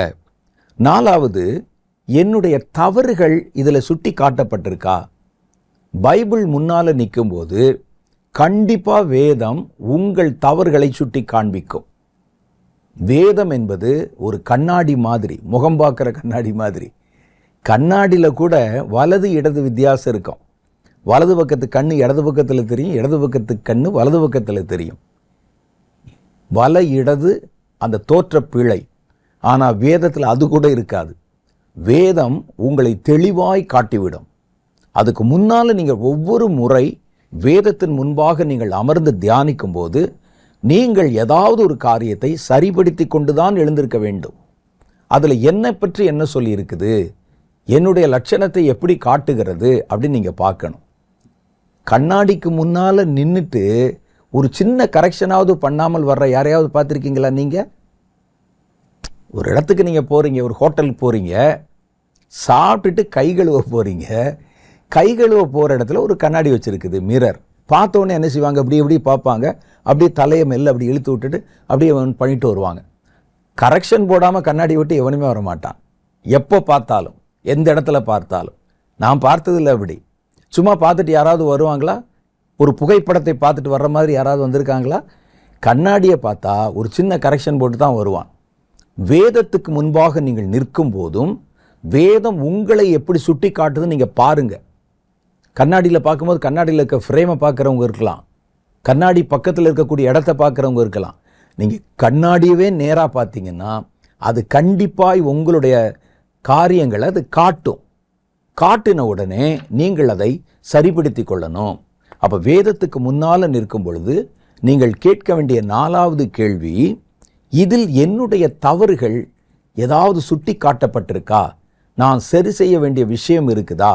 நாலாவது, என்னுடைய தவறுகள் இதில் சுட்டி காட்டப்பட்டிருக்கா? பைபிள் முன்னால் நிற்கும்போது கண்டிப்பாக வேதம் உங்கள் தவறுகளை சுட்டி காண்பிக்கும். வேதம் என்பது ஒரு கண்ணாடி மாதிரி, முகம் பார்க்குற கண்ணாடி மாதிரி. கண்ணாடியில் கூட வலது இடது வித்தியாசம் இருக்கும். வலது பக்கத்து கண்ணு இடது பக்கத்தில் தெரியும், இடது பக்கத்து கண்ணு வலது பக்கத்தில் தெரியும். வல இடது அந்த தோற்ற பிழை. ஆனால் வேதத்தில் அது கூட இருக்காது. வேதம் உங்களை தெளிவாய் காட்டிவிடும். அதுக்கு முன்னால் நீங்கள் ஒவ்வொரு முறை வேதத்தின் முன்பாக நீங்கள் அமர்ந்து தியானிக்கும் போது நீங்கள் ஏதாவது ஒரு காரியத்தை சரிபடுத்தி கொண்டுதான் எழுந்திருக்க வேண்டும். அதில் என்னை பற்றி என்ன சொல்லி இருக்குது, என்னுடைய லட்சணத்தை எப்படி காட்டுகிறது அப்படின்னு நீங்கள் பார்க்கணும். கண்ணாடிக்கு முன்னால் நின்றுட்டு ஒரு சின்ன கரெக்ஷனாவது பண்ணாமல் வர்ற யாரையாவது பார்த்துருக்கீங்களா? நீங்கள் ஒரு இடத்துக்கு நீங்கள் போகிறீங்க, ஒரு ஹோட்டலுக்கு போகிறீங்க, சாப்பிட்டுட்டு கை கழுவ போகிறீங்க. கை கழுவ போகிற இடத்துல ஒரு கண்ணாடி வச்சுருக்குது, மிரர். பார்த்தோன்னே என்ன செய்வாங்க? அப்படி பார்ப்பாங்க, அப்படியே தலையை மெல்ல அப்படி இழுத்து விட்டுட்டு அப்படியே பண்ணிட்டு வருவாங்க. கரெக்ஷன் போடாமல் கண்ணாடி விட்டு எவனுமே வர மாட்டான். எப்போ பார்த்தாலும், எந்த இடத்துல பார்த்தாலும். நான் பார்த்ததில்லை அப்படி. சும்மா பார்த்துட்டு யாராவது வருவாங்களா? ஒரு புகைப்படத்தை பார்த்துட்டு வர்ற மாதிரி யாராவது வந்திருக்காங்களா? கண்ணாடியை பார்த்தா ஒரு சின்ன கரெக்ஷன் போட்டு தான் வருவான். வேதத்துக்கு முன்பாக நீங்கள் நிற்கும் போதும் வேதம் உங்களை எப்படி சுட்டி காட்டுதுன்னு நீங்கள் பாருங்கள். கண்ணாடியில் பார்க்கும்போது கண்ணாடியில் இருக்க ஃப்ரேமை பார்க்குறவங்க இருக்கலாம், கண்ணாடி பக்கத்தில் இருக்கக்கூடிய இடத்த பார்க்குறவங்க இருக்கலாம். நீங்கள் கண்ணாடியவே நேராக பார்த்தீங்கன்னா அது கண்டிப்பாக உங்களுடைய காரியங்களை அது காட்டும். காட்டின உடனே நீங்கள் அதை சரிப்படுத்தி கொள்ளணும். அப்போ வேதத்துக்கு முன்னால் நிற்கும் பொழுது நீங்கள் கேட்க வேண்டிய நாலாவது கேள்வி, இதில் என்னுடைய தவறுகள் ஏதாவது சுட்டி காட்டப்பட்டிருக்கா, நான் சரி செய்ய வேண்டிய விஷயம் இருக்குதா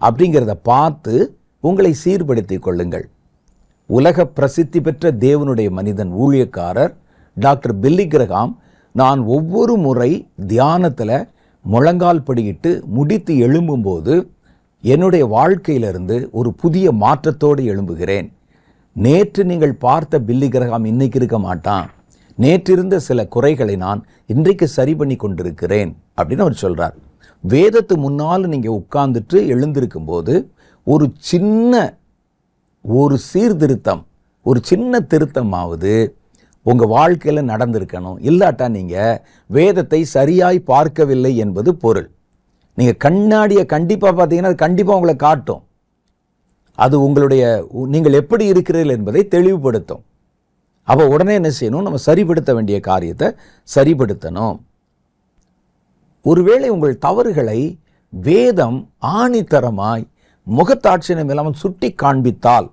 அப்படிங்கிறத பார்த்து உங்களை சீர்படுத்தி கொள்ளுங்கள். உலக பிரசித்தி பெற்ற தேவனுடைய மனிதன், ஊழியக்காரர் டாக்டர் பில்லி கிரஹாம், நான் ஒவ்வொரு முறை தியானத்தில் முழங்கால் படியிட்டு முடித்து எழும்பும்போது என்னுடைய வாழ்க்கையிலிருந்து ஒரு புதிய மாற்றத்தோடு எழும்புகிறேன். நேற்று நீங்கள் பார்த்த பில்லி கிரஹாம் இன்னைக்கு இருக்க மாட்டான். நேற்றிருந்த சில குறைகளை நான் இன்றைக்கு சரி பண்ணி கொண்டிருக்கிறேன் அப்படின்னு அவர் சொல்கிறார். வேதத்து முன்னால் நீங்கள் உட்கார்ந்துட்டு எழுந்திருக்கும் போது ஒரு சீர்திருத்தம், ஒரு சின்ன திருத்தமாவது உங்கள் வாழ்க்கையில் நடந்திருக்கணும். இல்லாட்டா நீங்கள் வேதத்தை சரியாய் பார்க்கவில்லை என்பது பொருள். நீங்கள் கண்ணாடியை கண்டிப்பாக பார்த்தீங்கன்னா அது கண்டிப்பாக உங்களை காட்டும். அது நீங்கள் எப்படி இருக்கிறீர்கள் என்பதை தெளிவுபடுத்தும். அப்போ உடனே என்ன செய்யணும்? நம்ம சரிப்படுத்த வேண்டிய காரியத்தை சரிப்படுத்தணும். ஒருவேளை உங்கள் தவறுகளை வேதம் ஆணித்தரமாய் முகத்தாட்சியம் இல்லாமல் சுட்டி காண்பித்தால்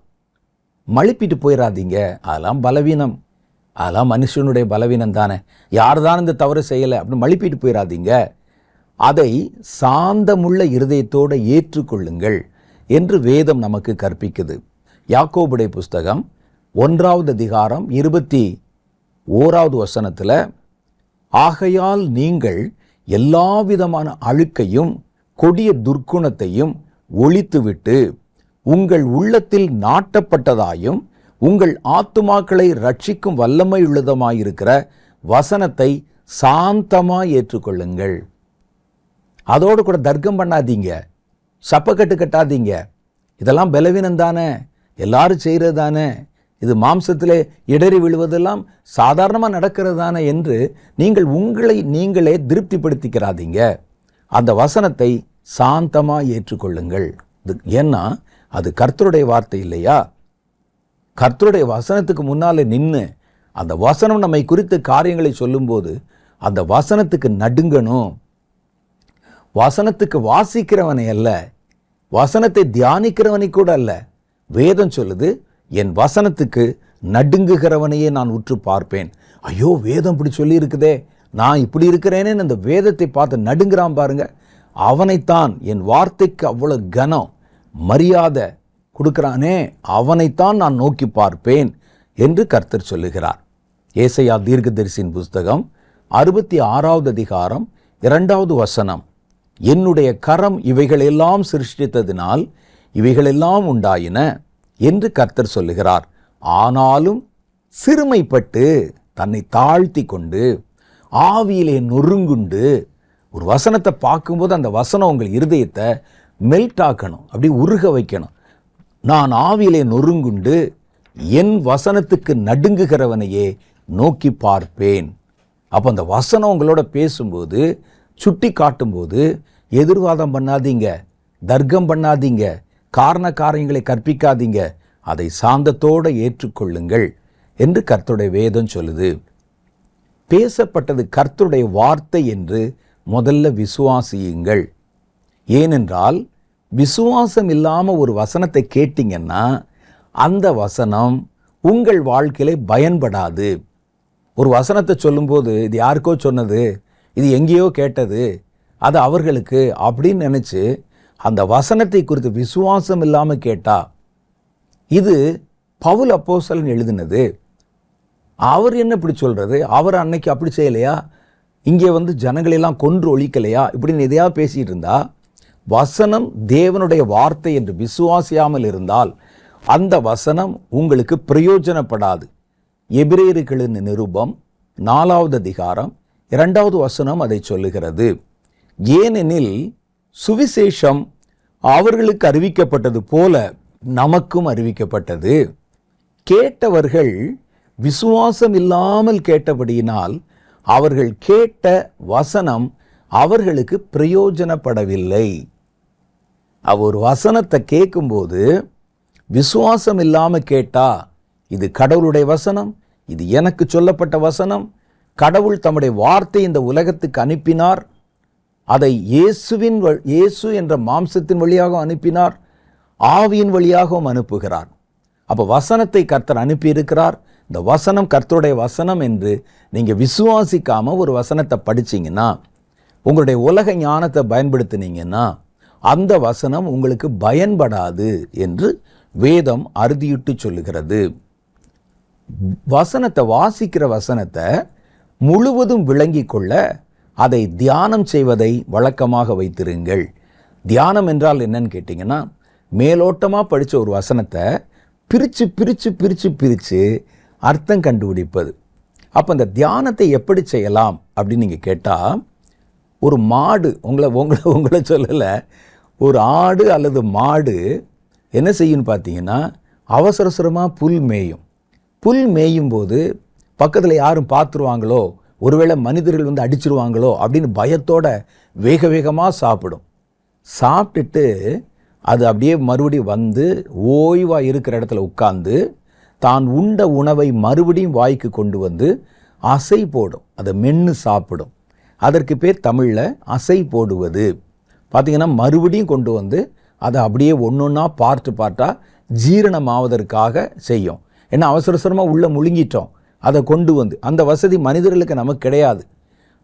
மழுப்பிட்டு போயிடாதீங்க. அதெல்லாம் பலவீனம், அதெல்லாம் மனுஷனுடைய பலவீனம் தானே, யார் தான் இந்த தவறு செய்யலை அப்படின்னு மழுப்பிட்டு போயிடாதீங்க. அதை சாந்தமுள்ள இருதயத்தோடு ஏற்றுக்கொள்ளுங்கள் என்று வேதம் நமக்கு கற்பிக்குது. யாக்கோபுடைய புஸ்தகம் 1வது அதிகாரம் 21வது வசனத்தில், ஆகையால் நீங்கள் எல்லாவிதமான அழுக்கையும் கொடிய துர்க்குணத்தையும் ஒழித்துவிட்டு உங்கள் உள்ளத்தில் நாட்டப்பட்டதாயும் உங்கள் ஆத்துமாக்களை ரட்சிக்கும் வல்லமையுள்ளதுமாயிருக்கிற வசனத்தை சாந்தமாய் ஏற்றுக்கொள்ளுங்கள். அதோடு கூட தர்க்கம் பண்ணாதீங்க, சப்பக்கட்டு கட்டாதீங்க. இதெல்லாம் பலவீனம் தானே, எல்லாரும் செய்கிறது தானே, இது மாம்சத்திலே இடறி விழுவதெல்லாம் சாதாரணமாக நடக்கிறது தானே என்று நீங்கள் உங்களை நீங்களே திருப்திப்படுத்திக்கிறாதீங்க. அந்த வசனத்தை சாந்தமாக ஏற்றுக்கொள்ளுங்கள். ஏன்னா அது கர்த்தருடைய வார்த்தை இல்லையா? கர்த்தருடைய வசனத்துக்கு முன்னாலே நின்று அந்த வசனம் நம்மை குறித்த காரியங்களை சொல்லும்போது அந்த வசனத்துக்கு நடுங்கணும். வசனத்துக்கு வாசிக்கிறவனை அல்ல, வசனத்தை தியானிக்கிறவனை கூட அல்ல. வேதம் சொல்லுது, என் வசனத்துக்கு நடுங்குகிறவனையே நான் உற்று பார்ப்பேன். ஐயோ, வேதம் இப்படி சொல்லி இருக்குதே, நான் இப்படி இருக்கிறேனேன்னு அந்த வேதத்தை பார்த்து நடுங்கிறான் பாருங்க, அவனைத்தான், என் வார்த்தைக்கு அவ்வளோ கனம் மரியாதை கொடுக்கிறானே, அவனைத்தான் நான் நோக்கி பார்ப்பேன் என்று கர்த்தர் சொல்லுகிறார். ஏசாயா தீர்க்கதரிசியின் புஸ்தகம் 66வது அதிகாரம் 2வது வசனம், என்னுடைய கரம் இவைகளெல்லாம் சிருஷ்டித்ததினால் இவைகளெல்லாம் உண்டாயின என்று கர்த்தர் சொல்லுகிறார். ஆனாலும் சிறுமைப்பட்டு தன்னை தாழ்த்தி கொண்டு ஆவியிலே நொறுங்குண்டு, ஒரு வசனத்தை பார்க்கும்போது அந்த வசனம் உங்கள் இருதயத்தை மெல்ட் ஆக்கணும், அப்படி உருக வைக்கணும். நான் ஆவியிலே நொறுங்குண்டு என் வசனத்துக்கு நடுங்குகிறவனையே நோக்கி பார்ப்பேன். அப்போ அந்த வசனம் உங்களோட பேசும்போது, சுட்டி காட்டும்போது எதிர்வாதம் பண்ணாதீங்க, தர்க்கம் பண்ணாதீங்க, காரண காரியங்களை கற்பிக்காதீங்க, அதை சாந்தத்தோடு ஏற்றுக்கொள்ளுங்கள் என்று கர்த்தருடைய வேதம் சொல்லுது. பேசப்பட்டது கர்த்தருடைய வார்த்தை என்று முதல்ல விசுவாசியுங்கள். ஏனென்றால் விசுவாசம் இல்லாமல் ஒரு வசனத்தை கேட்டீங்கன்னா அந்த வசனம் உங்கள் வாழ்க்கையிலே பயன்படாது. ஒரு வசனத்தை சொல்லும்போது, இது யாருக்கோ சொன்னது, இது எங்கேயோ கேட்டது, அது அவர்களுக்கு அப்படின்னு நினச்சி அந்த வசனத்தை குறித்து விசுவாசம் இல்லாமல் கேட்டா, இது பவுல் அப்போஸ்தலன் எழுதினது, அவர் என்ன இப்படி சொல்கிறது, அவர் அன்னைக்கு அப்படி செய்யலையா, இங்கே ஜனங்களெல்லாம் கொன்று ஒழிக்கலையா, இப்படின்னு எதையா பேசிகிட்டு இருந்தா, வசனம் தேவனுடைய வார்த்தை என்று விசுவாசியாமல் இருந்தால் அந்த வசனம் உங்களுக்கு பிரயோஜனப்படாது. எபிரேயர்களின் நிருபம் 4வது அதிகாரம் 2வது வசனம் அதை சொல்லுகிறது. ஏனெனில் சுவிசேஷம் அவர்களுக்கு அறிவிக்கப்பட்டது போல நமக்கும் அறிவிக்கப்பட்டது. கேட்டவர்கள் விசுவாசம் இல்லாமல் கேட்டபடியினால் அவர்கள் கேட்ட வசனம் அவர்களுக்கு பிரயோஜனப்படவில்லை. ஒரு வசனத்தை கேட்கும்போது விசுவாசம் இல்லாமல் கேட்டா, இது கடவுளுடைய வசனம், இது எனக்கு சொல்லப்பட்ட வசனம், கடவுள் தம்முடைய வார்த்தை இந்த உலகத்துக்கு அனுப்பினார், அதை இயேசு என்ற மாம்சத்தின் வழியாக அனுப்பினார், ஆவியின் வழியாகவும் அனுப்புகிறார். அப்போ வசனத்தை கர்த்தர் அனுப்பியிருக்கிறார், இந்த வசனம் கர்த்தருடைய வசனம் என்று நீங்கள் விசுவாசிக்காமல் ஒரு வசனத்தை படிச்சிங்கன்னா, உங்களுடைய உலக ஞானத்தை பயன்படுத்தினீங்கன்னா அந்த வசனம் உங்களுக்கு பயன்படாது என்று வேதம் அறுதியிட்டு சொல்லுகிறது. வசனத்தை வாசிக்கிற வசனத்தை முழுவதும் விளங்கி கொள்ள அதை தியானம் செய்வதை வழக்கமாக வைத்திருங்கள். தியானம் என்றால் என்னன்னு கேட்டிங்கன்னா, மேலோட்டமாக படித்த ஒரு வசனத்தை பிரித்து பிரித்து பிரித்து பிரித்து அர்த்தம் கண்டுபிடிப்பது. அப்போ அந்த தியானத்தை எப்படி செய்யலாம் அப்படின்னு நீங்கள் கேட்டால், ஒரு மாடு, உங்களை சொல்லலை, ஒரு ஆடு அல்லது மாடு என்ன செய்யும்னு பார்த்தீங்கன்னா, அவசரமாக புல் மேயும். புல் மேயும் போது பக்கத்தில் யாரும் பார்த்துருவாங்களோ, ஒருவேளை மனிதர்கள் அடிச்சிருவாங்களோ அப்படின்னு பயத்தோட வேக வேகமாக சாப்பிடும். சாப்பிட்டுட்டு அது அப்படியே மறுபடியும் ஓய்வாக இருக்கிற இடத்துல உட்கார்ந்து தான் உண்ட உணவை மறுபடியும் வாய்க்கு கொண்டு அசை போடும், அதை மென்று சாப்பிடும். அதற்கு பேர் தமிழில் அசை போடுவது. பார்த்திங்கன்னா மறுபடியும் கொண்டு அதை அப்படியே ஒன்றா பார்ட்டாக ஜீரணமாவதற்காக செய்யும். ஏன்னா அவசரமாக உள்ளே முழுங்கிட்டோம், அதை கொண்டு அந்த வசதி மனிதர்களுக்கு நமக்கு கிடையாது.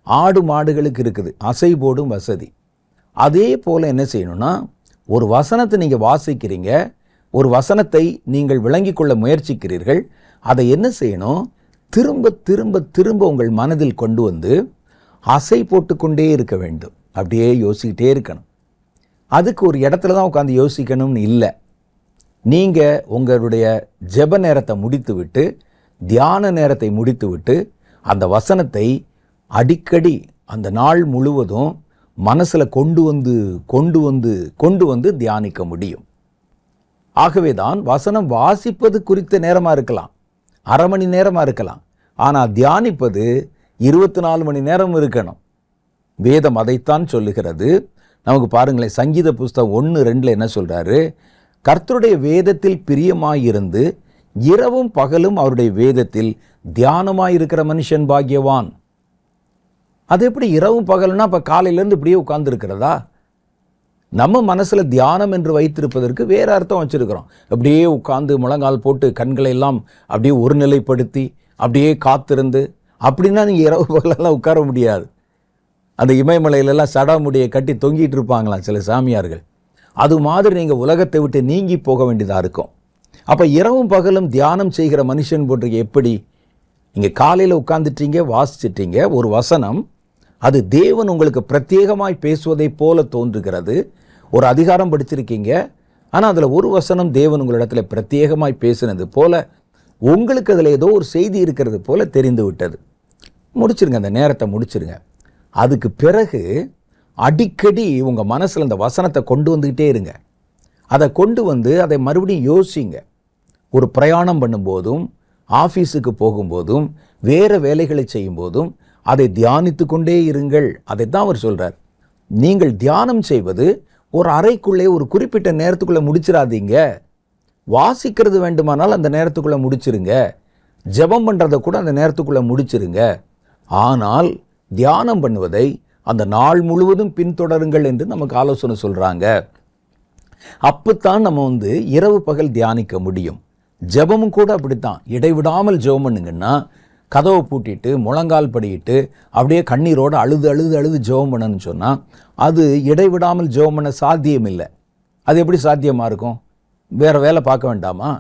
ஆடு மாடுகளுக்கு இருக்குது அசை போடும் வசதி. அதே போல் என்ன செய்யணும்னா, ஒரு வசனத்தை நீங்கள் வாசிக்கிறீங்க, ஒரு வசனத்தை நீங்கள் விளங்கி கொள்ள முயற்சிக்கிறீர்கள், அதை என்ன செய்யணும், திரும்ப திரும்ப திரும்ப உங்கள் மனதில் கொண்டு வந்து அசை போட்டுக்கொண்டே இருக்க வேண்டும். அப்படியே யோசிக்கிட்டே இருக்கணும். அதுக்கு ஒரு இடத்துல தான் உட்காந்து யோசிக்கணும்னு இல்லை. நீங்கள் உங்களுடைய ஜெப நேரத்தை முடித்து விட்டு, தியான நேரத்தை முடித்து விட்டு, அந்த வசனத்தை அடிக்கடி அந்த நாள் முழுவதும் மனசில் கொண்டு வந்து கொண்டு வந்து கொண்டு வந்து தியானிக்க முடியும். ஆகவே தான் வசனம் வாசிப்பது குறித்த நேரமாக இருக்கலாம், அரை மணி நேரமாக இருக்கலாம், ஆனால் தியானிப்பது 24 மணி நேரம் இருக்கணும். வேதம் அதைத்தான் சொல்லுகிறது. நமக்கு பாருங்களேன், சங்கீத புஸ்தகம் 1:2 என்ன சொல்றாரு, கர்த்தருடைய வேதத்தில் பிரியமாயிருந்து இரவும் பகலும் அவருடைய வேதத்தில் தியானமாயிருக்கிற மனுஷன் பாக்கியவான். அது எப்படி இரவும் பகல்னா இப்போ காலையிலேருந்து இப்படியே உட்கார்ந்து இருக்கிறதா? நம்ம மனசில் தியானம் என்று வைத்திருப்பதற்கு வேற அர்த்தம் வச்சிருக்கிறோம். அப்படியே உட்கார்ந்து முழங்கால் போட்டு கண்களை எல்லாம் அப்படியே ஒருநிலைப்படுத்தி அப்படியே காத்திருந்து, அப்படின்னா நீங்கள் இரவு பகலெல்லாம் உட்கார முடியாது. அந்த இமயமலையிலெல்லாம் சடாமுடியை கட்டி தொங்கிட்டு இருப்பாங்களாம் சில சாமியார்கள். அது மாதிரி நீங்கள் உலகத்தை விட்டு நீங்கி போக வேண்டியதாக இருக்கும். அப்போ இரவும் பகலும் தியானம் செய்கிற மனுஷன் போன்று எப்படி? நீங்கள் காலையில் உட்காந்துட்டீங்க, வாசிச்சிட்டீங்க ஒரு வசனம், அது தேவன் உங்களுக்கு பிரத்யேகமாய் பேசுவதை போல தோன்றுகிறது. ஒரு அதிகாரம் படிச்சிருக்கீங்க, ஆனால் அதில் ஒரு வசனம் தேவன் உங்களிடத்தில் பிரத்யேகமாய் பேசினது போல, உங்களுக்கு அதில் ஏதோ ஒரு செய்தி இருக்கிறது போல தெரிந்து விட்டது. முடிச்சிருங்க, அந்த நேரத்தை முடிச்சிருங்க. அதுக்கு பிறகு அடிக்கடி உங்கள் மனசில் அந்த வசனத்தை கொண்டு வந்துக்கிட்டே இருங்க. அதை கொண்டு வந்து அதை மறுபடியும் யோசிங்க. ஒரு பிரயாணம் பண்ணும்போதும், ஆஃபீஸுக்கு போகும்போதும், வேறு வேலைகளை செய்யும்போதும் அதை தியானித்து கொண்டே இருங்கள். அதை தான் அவர் சொல்கிறார். நீங்கள் தியானம் செய்வது ஒரு அறைக்குள்ளே ஒரு குறிப்பிட்ட நேரத்துக்குள்ளே முடிச்சிடாதீங்க. வாசிக்கிறது வேண்டுமானால் அந்த நேரத்துக்குள்ளே முடிச்சிருங்க, ஜெபம் பண்ணுறதை கூட அந்த நேரத்துக்குள்ளே முடிச்சிருங்க. ஆனால் தியானம் பண்ணுவதை அந்த நாள் முழுவதும் பின்தொடருங்கள் என்று நமக்கு ஆலோசனை சொல்கிறாங்க. அப்போத்தான் நம்ம இரவு பகல் தியானிக்க முடியும். ஜெபமும் கூட அப்படித்தான். இடைவிடாமல் ஜெபம் பண்ணுங்கன்னா, கதவை பூட்டிட்டு முழங்கால் படிக்கிட்டு அப்படியே கண்ணீரோடு அழுது அழுது அழுது ஜெபம் பண்ணணும்னு சொன்னால் அது இடைவிடாமல் ஜெபம் பண்ண சாத்தியம் இல்லை. அது எப்படி சாத்தியமாக இருக்கும்? வேறு வேலை பார்க்க வேண்டாமா?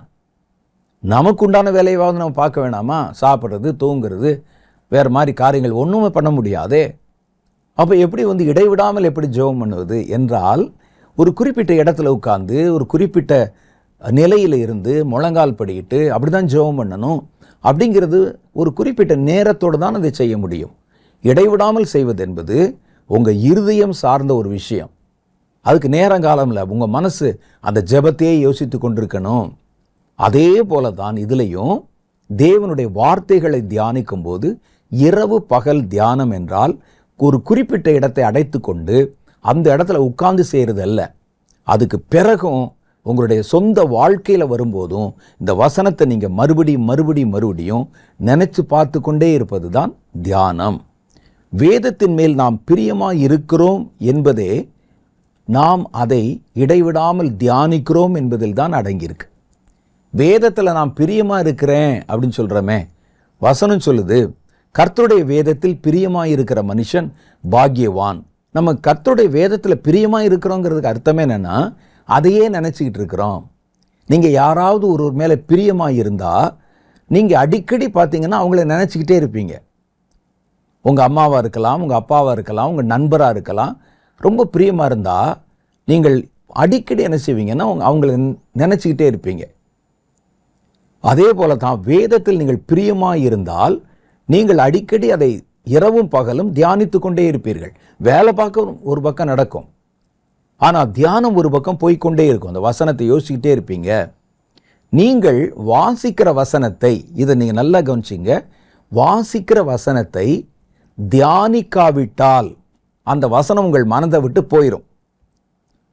நமக்கு உண்டான வேலையாவது நம்ம பார்க்க வேண்டாமா? சாப்பிட்றது, தூங்குறது, வேறு மாதிரி காரியங்கள் ஒன்றுமே பண்ண முடியாதே. அப்போ எப்படி இடைவிடாமல் எப்படி ஜெபம் பண்ணுவது என்றால், ஒரு குறிப்பிட்ட இடத்துல உட்கார்ந்து ஒரு குறிப்பிட்ட நிலையில் இருந்து முழங்கால் படிக்கிட்டு அப்படி தான் ஜெபம் பண்ணணும். அப்படிங்கிறது ஒரு குறிப்பிட்ட நேரத்தோடு தான் அதை செய்ய முடியும். இடைவிடாமல் செய்வது என்பது உங்கள் இருதயம் சார்ந்த ஒரு விஷயம். அதுக்கு நேரங்காலம் இல்லை. உங்கள் மனசு அந்த ஜெபத்தையே யோசித்து கொண்டிருக்கணும். அதே போல தான் இதுலேயும் தேவனுடைய வார்த்தைகளை தியானிக்கும் போது இரவு பகல் தியானம் என்றால் ஒரு குறிப்பிட்ட இடத்தை அடைத்து கொண்டு அந்த இடத்துல உட்கார்ந்து செய்கிறது அல்ல. அதுக்கு பிறகும் உங்களுடைய சொந்த வாழ்க்கையில் வரும்போதும் இந்த வசனத்தை நீங்கள் மறுபடியும் மறுபடியும் மறுபடியும் நினைச்சு பார்த்து கொண்டே இருப்பது தான் தியானம். வேதத்தின் மேல் நாம் பிரியமாக இருக்கிறோம் என்பதே நாம் அதை இடைவிடாமல் தியானிக்கிறோம் என்பதில் தான் அடங்கியிருக்கு. வேதத்தில் நான் பிரியமாக இருக்கிறேன் அப்படின்னு சொல்கிறோமே, வசனம் சொல்லுது கர்த்தருடைய வேதத்தில் பிரியமாக இருக்கிற மனுஷன் பாக்கியவான். நம்ம கர்த்தருடைய வேதத்தில் பிரியமாக இருக்கிறோங்கிறதுக்கு அர்த்தமே என்னென்னா, அதையே நினச்சிக்கிட்டு இருக்கிறோம். நீங்கள் யாராவது ஒருவர் மேலே பிரியமாக இருந்தால் நீங்கள் அடிக்கடி பார்த்தீங்கன்னா அவங்கள நினச்சிக்கிட்டே இருப்பீங்க. உங்கள் அம்மாவாக இருக்கலாம், உங்கள் அப்பாவாக இருக்கலாம், உங்கள் நண்பராக இருக்கலாம். ரொம்ப பிரியமாக இருந்தால் நீங்கள் அடிக்கடி என்ன செய்வீங்கன்னா அவங்கள நினச்சிக்கிட்டே இருப்பீங்க. அதே போல தான் வேதத்தில் நீங்கள் பிரியமாக இருந்தால் நீங்கள் அடிக்கடி அதை இரவும் பகலும் தியானித்து கொண்டே இருப்பீர்கள். வேலை பார்க்க ஒரு பக்கம் நடக்கும், ஆனால் தியானம் ஒரு பக்கம் போய்கொண்டே இருக்கும். அந்த வசனத்தை யோசிக்கிட்டே இருப்பீங்க. நீங்கள் வாசிக்கிற வசனத்தை, இதை நீங்கள் நல்லா கவனிச்சிங்க, வாசிக்கிற வசனத்தை தியானிக்காவிட்டால் அந்த வசனம் உங்கள் மனதை விட்டு போயிடும்.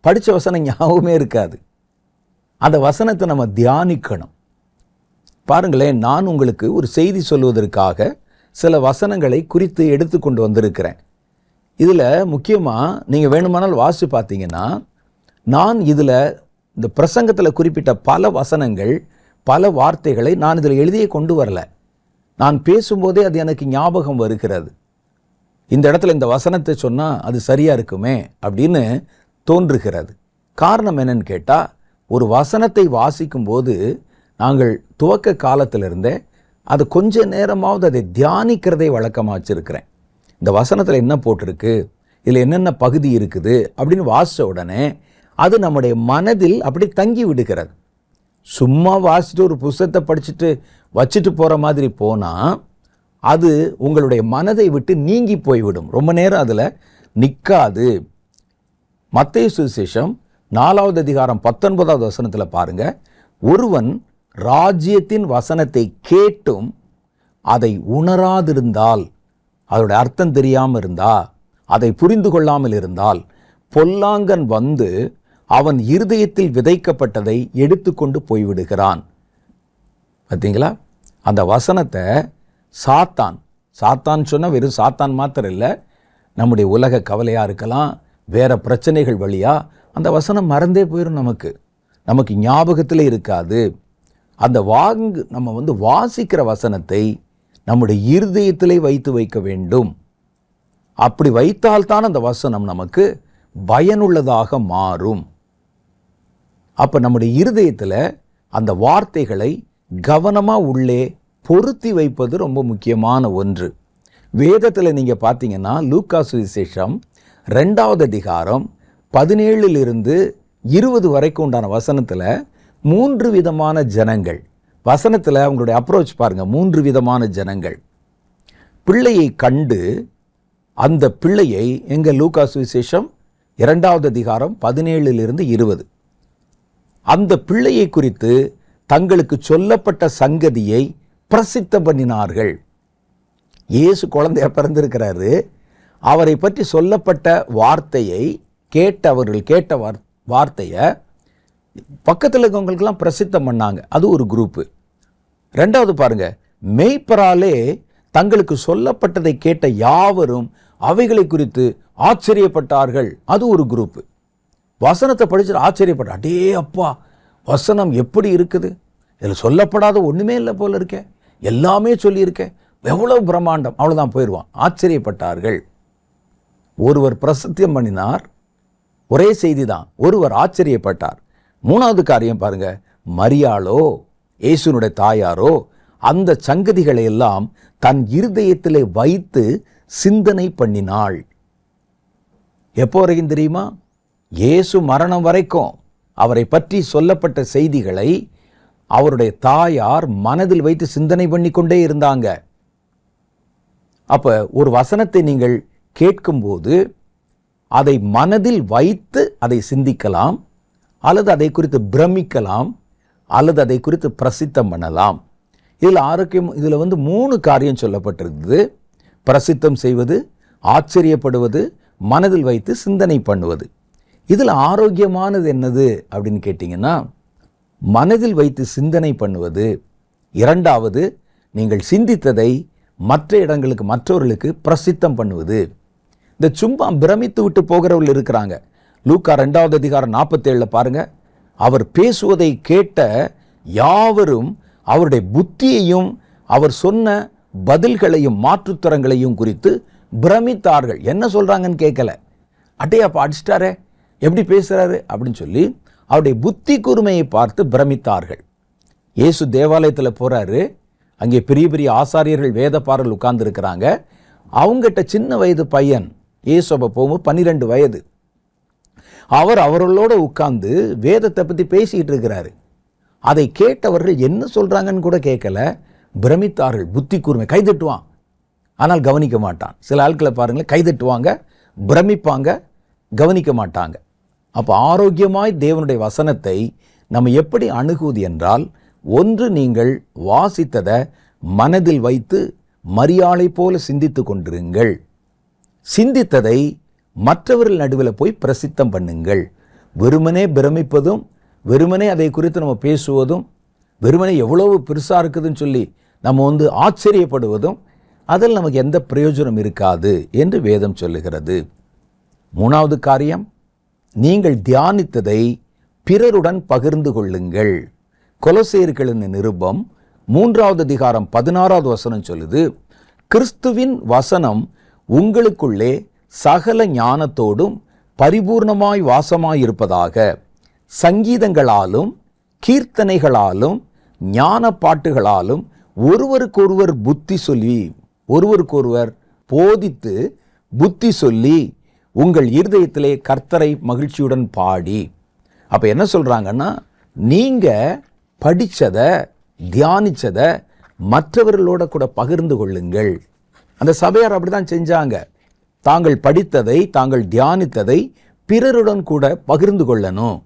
படித்த வசனம் ஞாபகமே இருக்காது. அந்த வசனத்தை நம்ம தியானிக்கணும். பாருங்களேன், நான் உங்களுக்கு ஒரு செய்தி சொல்வதற்காக சில வசனங்களை குறித்து எடுத்து கொண்டு வந்திருக்கிறேன். இதில் முக்கியமாக நீங்கள் வேணுமானால் வாசித்து பார்த்தீங்கன்னா, நான் இதில் இந்த பிரசங்கத்தில் குறிப்பிட்ட பல வசனங்கள், பல வார்த்தைகளை நான் இதில் எழுதியே கொண்டு வரல. நான் பேசும்போதே அது எனக்கு ஞாபகம் வருகிறது. இந்த இடத்துல இந்த வசனத்தை சொன்னால் அது சரியாக இருக்குமே அப்படின்னு தோன்றுகிறது. காரணம் என்னன்னு கேட்டால், ஒரு வசனத்தை வாசிக்கும்போது நாங்கள் துவக்க காலத்திலிருந்தே அது கொஞ்ச நேரமாவது அதை தியானிக்கிறதை வழக்கமாக வச்சுருக்கிறேன். இந்த வசனத்தில் என்ன போட்டிருக்கு, இதில் என்னென்ன பகுதி இருக்குது அப்படின்னு வாசித்த உடனே அது நம்முடைய மனதில் அப்படி தங்கி விடுகிறது. சும்மா வாசிட்டு ஒரு புத்தகத்தை படிச்சுட்டு வச்சுட்டு போகிற மாதிரி போனால் அது உங்களுடைய மனதை விட்டு நீங்கி போய்விடும், ரொம்ப நேரம் அதில் நிற்காது. மத்தேயு சுவிசேஷம் 4வது அதிகாரம் 19வது வசனத்தில் பாருங்க, ஒருவன் ராஜ்யத்தின் வசனத்தை கேட்டும் அதை உணராதிருந்தால், அதோட அர்த்தம் தெரியாமல் இருந்தா, அதை புரிந்து கொள்ளாமல் இருந்தால், பொல்லாங்கன் வந்து அவன் இருதயத்தில் விதைக்கப்பட்டதை எடுத்துக்கொண்டு போய்விடுகிறான். பார்த்தீங்களா? அந்த வசனத்தை சாத்தான் சொன்ன வெறும் சாத்தான் மாத்திரம் இல்லை, நம்முடைய உலக கவலையாக இருக்கலாம், வேற பிரச்சனைகள் வழியாக அந்த வசனம் மறந்தே போயிடும், நமக்கு ஞாபகத்தில் இருக்காது. அந்த நம்ம வாசிக்கிற வசனத்தை நம்முடைய இருதயத்திலே வைக்க வேண்டும். அப்படி வைத்தால்தான் அந்த வசனம் நமக்கு பயனுள்ளதாக மாறும். அப்போ நம்முடைய இருதயத்தில் அந்த வார்த்தைகளை கவனமாக உள்ளே பொருத்தி வைப்பது ரொம்ப முக்கியமான ஒன்று. வேதத்தில் நீங்கள் பார்த்தீங்கன்னா லூக்கா சுவிசேஷம் 2வது அதிகாரம் 17 to 20 வரைக்கும் உண்டான வசனத்தில் 3 விதமான ஜனங்கள், வசனத்தில் அவங்களுடைய அப்ரோச் பாருங்க, 3 விதமான ஜனங்கள் பிள்ளையை கண்டு அந்த பிள்ளையை எங்கள் லூக்கா சுவிசேஷம் 2வது அதிகாரம் 17 to 20 அந்த பிள்ளையை குறித்து தங்களுக்கு சொல்லப்பட்ட சங்கதியை பிரசித்தம் பண்ணினார்கள். இயேசு குழந்தையா பிறந்திருக்கிறாரு, அவரை பற்றி சொல்லப்பட்ட வார்த்தையை கேட்ட வார்த்தையை பக்கத்தில் இருக்கவங்களுக்கெல்லாம் பிரசித்தம் பண்ணாங்க. அது ஒரு குரூப்பு. 2வது பாருங்க, மேய்ப்பராலே தங்களுக்கு சொல்லப்பட்டதை கேட்ட யாவரும் அவைகளை குறித்து ஆச்சரியப்பட்டார்கள். அது ஒரு குரூப்பு. வசனத்தை படிச்சுட்டு ஆச்சரியப்பட்ட, அடே அப்பா, வசனம் எப்படி இருக்குது, இதில் சொல்லப்படாத ஒன்றுமே இல்லை போல இருக்கே, எல்லாமே சொல்லியிருக்கேன், எவ்வளவு பிரம்மாண்டம், அவ்வளோதான், போயிடுவான். ஆச்சரியப்பட்டார்கள். ஒருவர் பிரசித்தம் பண்ணினார், ஒரே செய்தி தான், ஒருவர் ஆச்சரியப்பட்டார். 3வது காரியம் பாருங்க, மரியாளோ இயேசுனுடைய தாயாரோ அந்த சங்கதிகளை எல்லாம் தன் இருதயத்திலே வைத்து சிந்தனை பண்ணினாள். எப்போ வரைக்கும் தெரியுமா? இயேசு மரணம் வரைக்கும் அவரை பற்றி சொல்லப்பட்ட செய்திகளை அவருடைய தாயார் மனதில் வைத்து சிந்தனை பண்ணி கொண்டே இருந்தாங்க. அப்ப ஒரு வசனத்தை நீங்கள் கேட்கும்போது அதை மனதில் வைத்து அதை சிந்திக்கலாம், அல்லது அதை குறித்து பிரமிக்கலாம், அல்லது அதை குறித்து பிரசித்தம் பண்ணலாம். இதில் ஆரோக்கியம், இதில் 3 காரியம் சொல்லப்பட்டிருக்குது. பிரசித்தம் செய்வது, ஆச்சரியப்படுவது, மனதில் வைத்து சிந்தனை பண்ணுவது. இதில் ஆரோக்கியமானது என்னது அப்படின்னு கேட்டிங்கன்னா, மனதில் வைத்து சிந்தனை பண்ணுவது. 2வது, நீங்கள் சிந்தித்ததை மற்ற இடங்களுக்கு, மற்றவர்களுக்கு பிரசித்தம் பண்ணுவது. இந்த சும்மா பிரமித்து விட்டு போகிறவர்கள் இருக்கிறாங்க. லூக்கா 2வது அதிகாரம் 47 பாருங்க, அவர் பேசுவதை கேட்ட யாவரும் அவருடைய புத்தியையும் அவர் சொன்ன பதில்களையும் மாற்றுத்தரங்களையும் குறித்து பிரமித்தார்கள். என்ன சொல்றாங்கன்னு கேட்கல, அட்டே அப்பா அடிச்சிட்டாரே, எப்படி பேசுறாரு அப்படின்னு சொல்லி அவருடைய புத்தி கூர்மையை பார்த்து பிரமித்தார்கள். இயேசு தேவாலயத்தில் போறாரு, அங்கே பெரிய பெரிய ஆசாரியர்கள் வேதபாரர்கள் உட்கார்ந்து இருக்கிறாங்க. அவங்ககிட்ட சின்ன வயது பையன் இயேசுவை போகும்போது 12 வயது, அவர் அவர்களோட உட்கார்ந்து வேதத்தை பற்றி பேசிக்கிட்டு இருக்கிறாரு. அதை கேட்டவர்கள் என்ன சொல்றாங்கன்னு கூட கேட்கல, பிரமித்தார்கள். புத்தி கூர்மை, கைதட்டுவான் ஆனால் கவனிக்க மாட்டான். சில ஆட்களை பாருங்களேன், கைதட்டுவாங்க, பிரமிப்பாங்க, கவனிக்க மாட்டாங்க. அப்போ ஆரோக்கியமாய் தேவனுடைய வசனத்தை நம்ம எப்படி அணுகுவது என்றால், ஒன்று, நீங்கள் வாசித்ததை மனதில் வைத்து மரியாளை போல சிந்தித்து கொண்டிருங்கள். சிந்தித்ததை மற்றவர்கள் நடுவில் போய் பிரசித்தம் பண்ணுங்கள். வெறுமனே பிரமிப்பதும், வெறுமனே அதை குறித்து நம்ம பேசுவதும், வெறுமனே எவ்வளவு பெருசாக இருக்குதுன்னு சொல்லி நம்ம ஆச்சரியப்படுவதும், அதில் நமக்கு எந்த பிரயோஜனம் இருக்காது என்று வேதம் சொல்லுகிறது. 3வது காரியம், நீங்கள் தியானித்ததை பிறருடன் பகிர்ந்து கொள்ளுங்கள். கொலோசையர்களின் நிருபம் 3வது அதிகாரம் 16வது வசனம் சொல்லுது, கிறிஸ்துவின் வசனம் உங்களுக்குள்ளே சகல ஞானத்தோடும் பரிபூர்ணமாய் வாசமாயிருப்பதாக, சங்கீதங்களாலும் கீர்த்தனைகளாலும் ஞான பாட்டுகளாலும் ஒருவருக்கொருவர் புத்தி சொல்லி, ஒருவருக்கொருவர் போதித்து புத்தி சொல்லி உங்கள் இருதயத்திலே கர்த்தரை மகிழ்ச்சியுடன் பாடி. அப்ப என்ன சொல்றாங்கன்னா, நீங்க படிச்சதை தியானிச்சதை மற்றவர்களோட கூட பகிர்ந்து கொள்ளுங்கள். அந்த சபையார் அப்படிதான் செஞ்சாங்க. தாங்கள் படித்ததை தாங்கள் தியானித்ததை பிறருடன் கூட பகிர்ந்து கொள்ளணும்.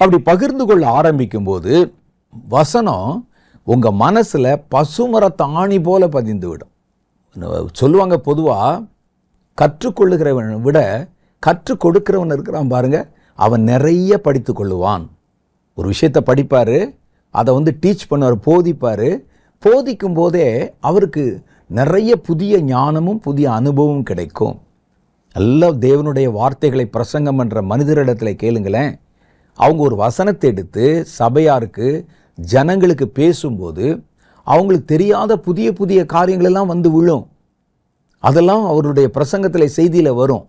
அப்படி பகிர்ந்து கொள்ள ஆரம்பிக்கும் போது வசனம் உங்க மனசுல பசுமரத்தாணி போல பதிந்து விடும். சொல்லுவாங்க, பொதுவா கற்றுக்கொள்ளுகிறவனை விட கற்றுக் கொடுக்கிறவன் இருக்கிறான் பாருங்க, அவன் நிறைய படித்து கொள்ளுவான். ஒரு விஷயத்தை படிப்பாரு, அதை டீச் பண்ணுவார், போதிப்பாரு. போதிக்கும் போதே அவருக்கு நிறைய புதிய ஞானமும் புதிய அனுபவமும் கிடைக்கும். நல்ல தேவனுடைய வார்த்தைகளை பிரசங்கம் பண்ற மனிதரிடத்தில் கேளுங்களேன். அவங்க ஒரு வசனத்தை எடுத்து சபையாருக்கு ஜனங்களுக்கு பேசும்போது அவங்களுக்கு தெரியாத புதிய புதிய காரியங்கள் எல்லாம் விழும். அதெல்லாம் அவருடைய பிரசங்கத்தில் செய்தியில் வரும்.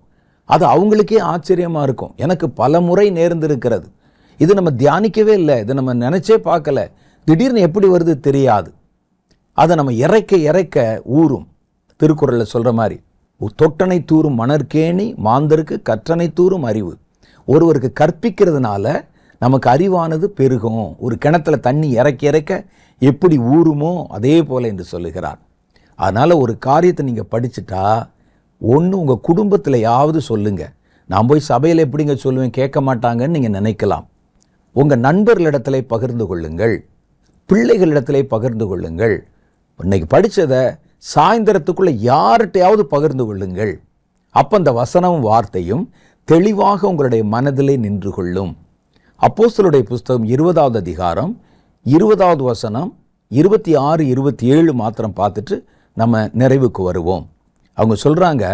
அது அவங்களுக்கே ஆச்சரியமா இருக்கும். எனக்கு பல முறை நேர்ந்திருக்கிறது. இது நம்ம தியானிக்கவே இல்லை, இதை நம்ம நினைச்சே பார்க்கல, திடீர்னு எப்படி வருது தெரியாது. அதை நம்ம இறைக்க இறைக்க ஊறும். திருக்குறளில் சொல்ற மாதிரி, தொட்டனை தூறும் மணற்கேணி மாந்தருக்கு கற்றனை தூறும் அறிவு. ஒருவருக்கு கற்பிக்கிறதுனால நமக்கு அறிவானது பெருகும். ஒரு கிணத்துல தண்ணி இறைக்க இறைக்க எப்படி ஊறுமோ அதே போல என்று சொல்லுகிறார். அதனால ஒரு காரியத்தை நீங்க படிச்சுட்டா ஒன்று உங்க குடும்பத்திலையாவது சொல்லுங்க. நான் போய் சபையில் எப்படிங்க சொல்லுவேன், கேட்க மாட்டாங்கன்னு நீங்க நினைக்கலாம். உங்க நண்பர்களிடத்திலே பகிர்ந்து கொள்ளுங்கள், பிள்ளைகளிடத்திலே பகிர்ந்து கொள்ளுங்கள். இன்னைக்கு படிச்சதை சாயந்தரத்துக்குள்ள யார்கிட்டையாவது பகிர்ந்து கொள்ளுங்கள். அப்ப அந்த வசனமும் வார்த்தையும் தெளிவாக உங்களுடைய மனதிலே நின்று கொள்ளும். அப்போஸ்தலருடைய புஸ்தகம் 20வது அதிகாரம் 20வது வசனம் 26, 27 மாத்திரம் பார்த்துட்டு நம்ம நிறைவுக்கு வருவோம். அவங்க சொல்றாங்க,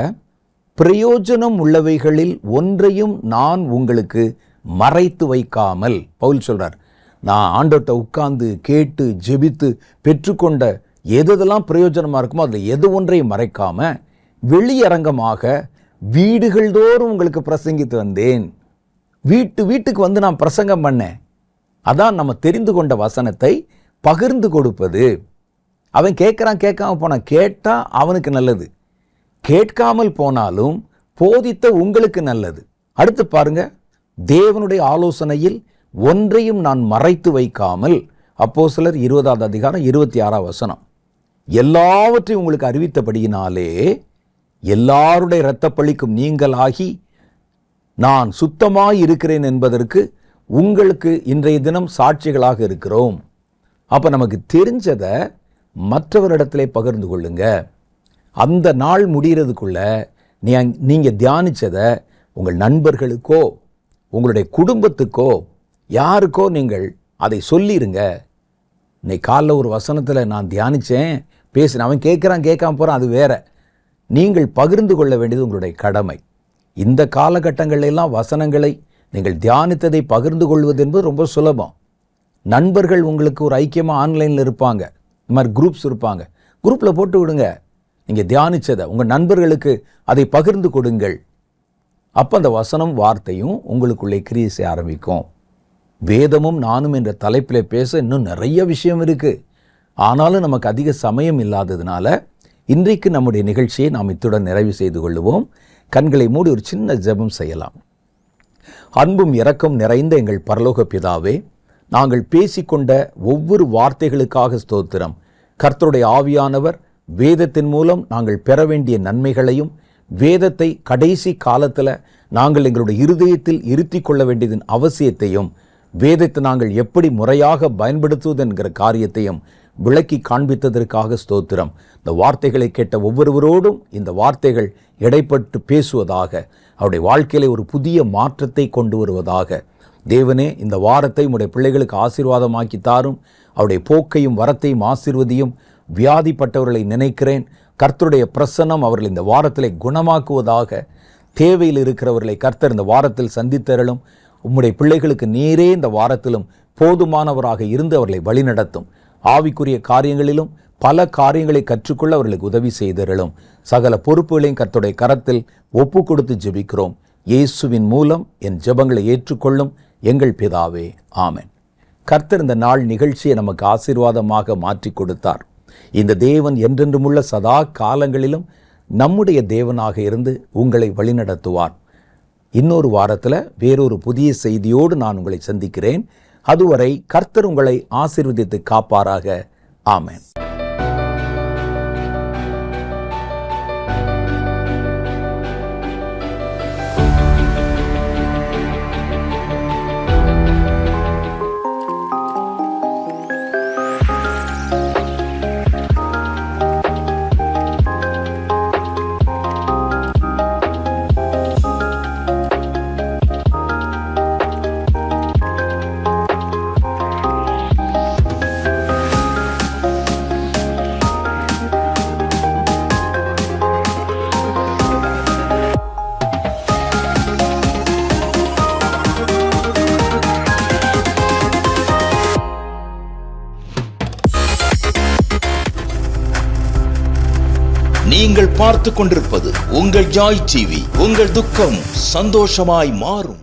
பிரயோஜனம் உள்ளவைகளில் ஒன்றையும் நான் உங்களுக்கு மறைத்து வைக்காமல். பவுல் சொல்றார், நான் ஆண்டவர்கிட்ட உட்கார்ந்து கேட்டு ஜெபித்து பெற்றுக்கொண்ட எதெல்லாம் பிரயோஜனமா இருக்குமோ அதில் எது ஒன்றையும் மறைக்காம வெளியரங்கமாக வீடுகள் தோறும் உங்களுக்கு பிரசங்கித்து வந்தேன். வீட்டுக்கு நான் பிரசங்கம் பண்ணேன். அதான் நம்ம தெரிந்து கொண்ட வசனத்தை பகிர்ந்து கொடுப்பது. அவன் கேட்கறான், கேட்காம போனான். கேட்டா அவனுக்கு நல்லது, கேட்காமல் போனாலும் போதித்த உங்களுக்கு நல்லது. அடுத்து பாருங்க, தேவனுடைய ஆலோசனையில் ஒன்றையும் நான் மறைத்து வைக்காமல். அப்போஸ்தலர் 20வது அதிகாரம் 26வது வசனம், எல்லாவற்றையும் உங்களுக்கு அறிவித்தபடியினாலே எல்லாருடைய இரத்தப்பழிக்கும் நீங்களாகி நான் சுத்தமாய் இருக்கிறேன் என்பதற்கு உங்களுக்கு இன்றைய தினம் சாட்சிகளாக இருக்கிறோம். அப்ப நமக்கு தெரிஞ்சதை மற்றவரிடத்திலே பகிர்ந்து கொள்ளுங்க. அந்த நாள் முடிகிறதுக்குள்ள நீங்க தியானிச்சதை உங்கள் நண்பர்களுக்கோ உங்களுடைய குடும்பத்துக்கோ யாருக்கோ நீங்கள் அதை சொல்லிருங்க. இன்னைக்கு காலைல ஒரு வசனத்தில் நான் தியானிச்சேன், பேசினேன், அவன் கேட்குறான், கேட்காம போகிறான், அது வேற. நீங்கள் பகிர்ந்து கொள்ள வேண்டியது உங்களுடைய கடமை. இந்த காலகட்டங்களெல்லாம் வசனங்களை நீங்கள் தியானித்ததை பகிர்ந்து கொள்வது என்பது ரொம்ப சுலபம். நண்பர்கள் உங்களுக்கு ஒரு ஐக்கியமாக ஆன்லைனில் இருப்பாங்க, இந்த மாதிரி குரூப்ஸ் இருப்பாங்க, குரூப்பில் போட்டு விடுங்க. நீங்கள் தியானிச்சதை உங்கள் நண்பர்களுக்கு அதை பகிர்ந்து கொடுங்கள். அப்போ அந்த வசனம் வார்த்தையும் உங்களுக்குள்ளே கிரியை செய்ய ஆரம்பிக்கும். வேதமும் நானும் என்ற தலைப்பில் பேச இன்னும் நிறைய விஷயம் இருக்கு. ஆனாலும் நமக்கு அதிக சமயம் இல்லாததுனால இன்றைக்கு நம்முடைய நிகழ்ச்சியை நாம் இத்துடன் நிறைவு செய்து கொள்ளுவோம். கண்களை மூடி ஒரு சின்ன ஜெபம் செய்யலாம். அன்பும் இரக்கம் நிறைந்த எங்கள் பரலோக பிதாவே, நாங்கள் பேசிக்கொண்ட ஒவ்வொரு வார்த்தைகளுக்காக ஸ்தோத்திரம். கர்த்தருடைய ஆவியானவர் வேதத்தின் மூலம் நாங்கள் பெற வேண்டிய நன்மைகளையும், வேதத்தை கடைசி காலத்தில் நாங்கள் எங்களுடைய இருதயத்தில் இருத்தி கொள்ள வேண்டியதன் அவசியத்தையும், வேதத்தை நாங்கள் எப்படி முறையாக பயன்படுத்துவது என்கிற காரியத்தையும் விளக்கி காண்பித்ததற்காக ஸ்தோத்திரம். இந்த வார்த்தைகளை கேட்ட ஒவ்வொருவரோடும் இந்த வார்த்தைகள் இடைப்பட்டு பேசுவதாக, அவருடைய வாழ்க்கையில ஒரு புதிய மாற்றத்தை கொண்டு வருவதாக. தேவனே, இந்த வாரத்தை உம்முடைய பிள்ளைகளுக்கு ஆசீர்வாதமாக்கி தாரும். அவருடைய போக்கையும் வரத்தையும் ஆசீர்வதியும். வியாதிப்பட்டவர்களை நினைக்கிறேன். கர்த்தருடைய பிரசன்னம் அவர்கள் இந்த வாரத்திலே குணமாக்குவதாக. தேவையில் இருக்கிறவர்களை கர்த்தர் இந்த வாரத்தில் சந்தித்தருளும். உம்முடைய பிள்ளைகளுக்கு நீரே இந்த வாரத்திலும் போதுமானவராக இருந்து அவர்களை வழிநடத்தும். ஆவிக்குரிய காரியங்களிலும் பல காரியங்களை கற்றுக்கொள்ள அவர்களுக்கு உதவி செய்தருளும். சகல பொறுப்புகளையும் கர்த்தருடைய கரத்தில் ஒப்பு கொடுத்து ஜெபிக்கிறோம். இயேசுவின் மூலம் என் ஜெபங்களை ஏற்றுக்கொள்ளும் எங்கள் பிதாவே, ஆமென். கர்த்தர் இந்த நாள் நிகழ்ச்சியை நமக்கு ஆசீர்வாதமாக மாற்றி கொடுத்தார். இந்த தேவன் என்றென்றுமுள்ள சதா காலங்களிலும் நம்முடைய தேவனாக இருந்து உங்களை வழிநடத்துவார். இன்னொரு வாரத்தில் வேறொரு புதிய செய்தியோடு நான் உங்களை சந்திக்கிறேன். அதுவரை கர்த்தர் உங்களை ஆசீர்வதித்து காப்பாராக. ஆமென். நீங்கள் பார்த்துக் கொண்டிருப்பது உங்கள் ஜாய் டிவி. உங்கள் துக்கம் சந்தோஷமாய் மாறும்.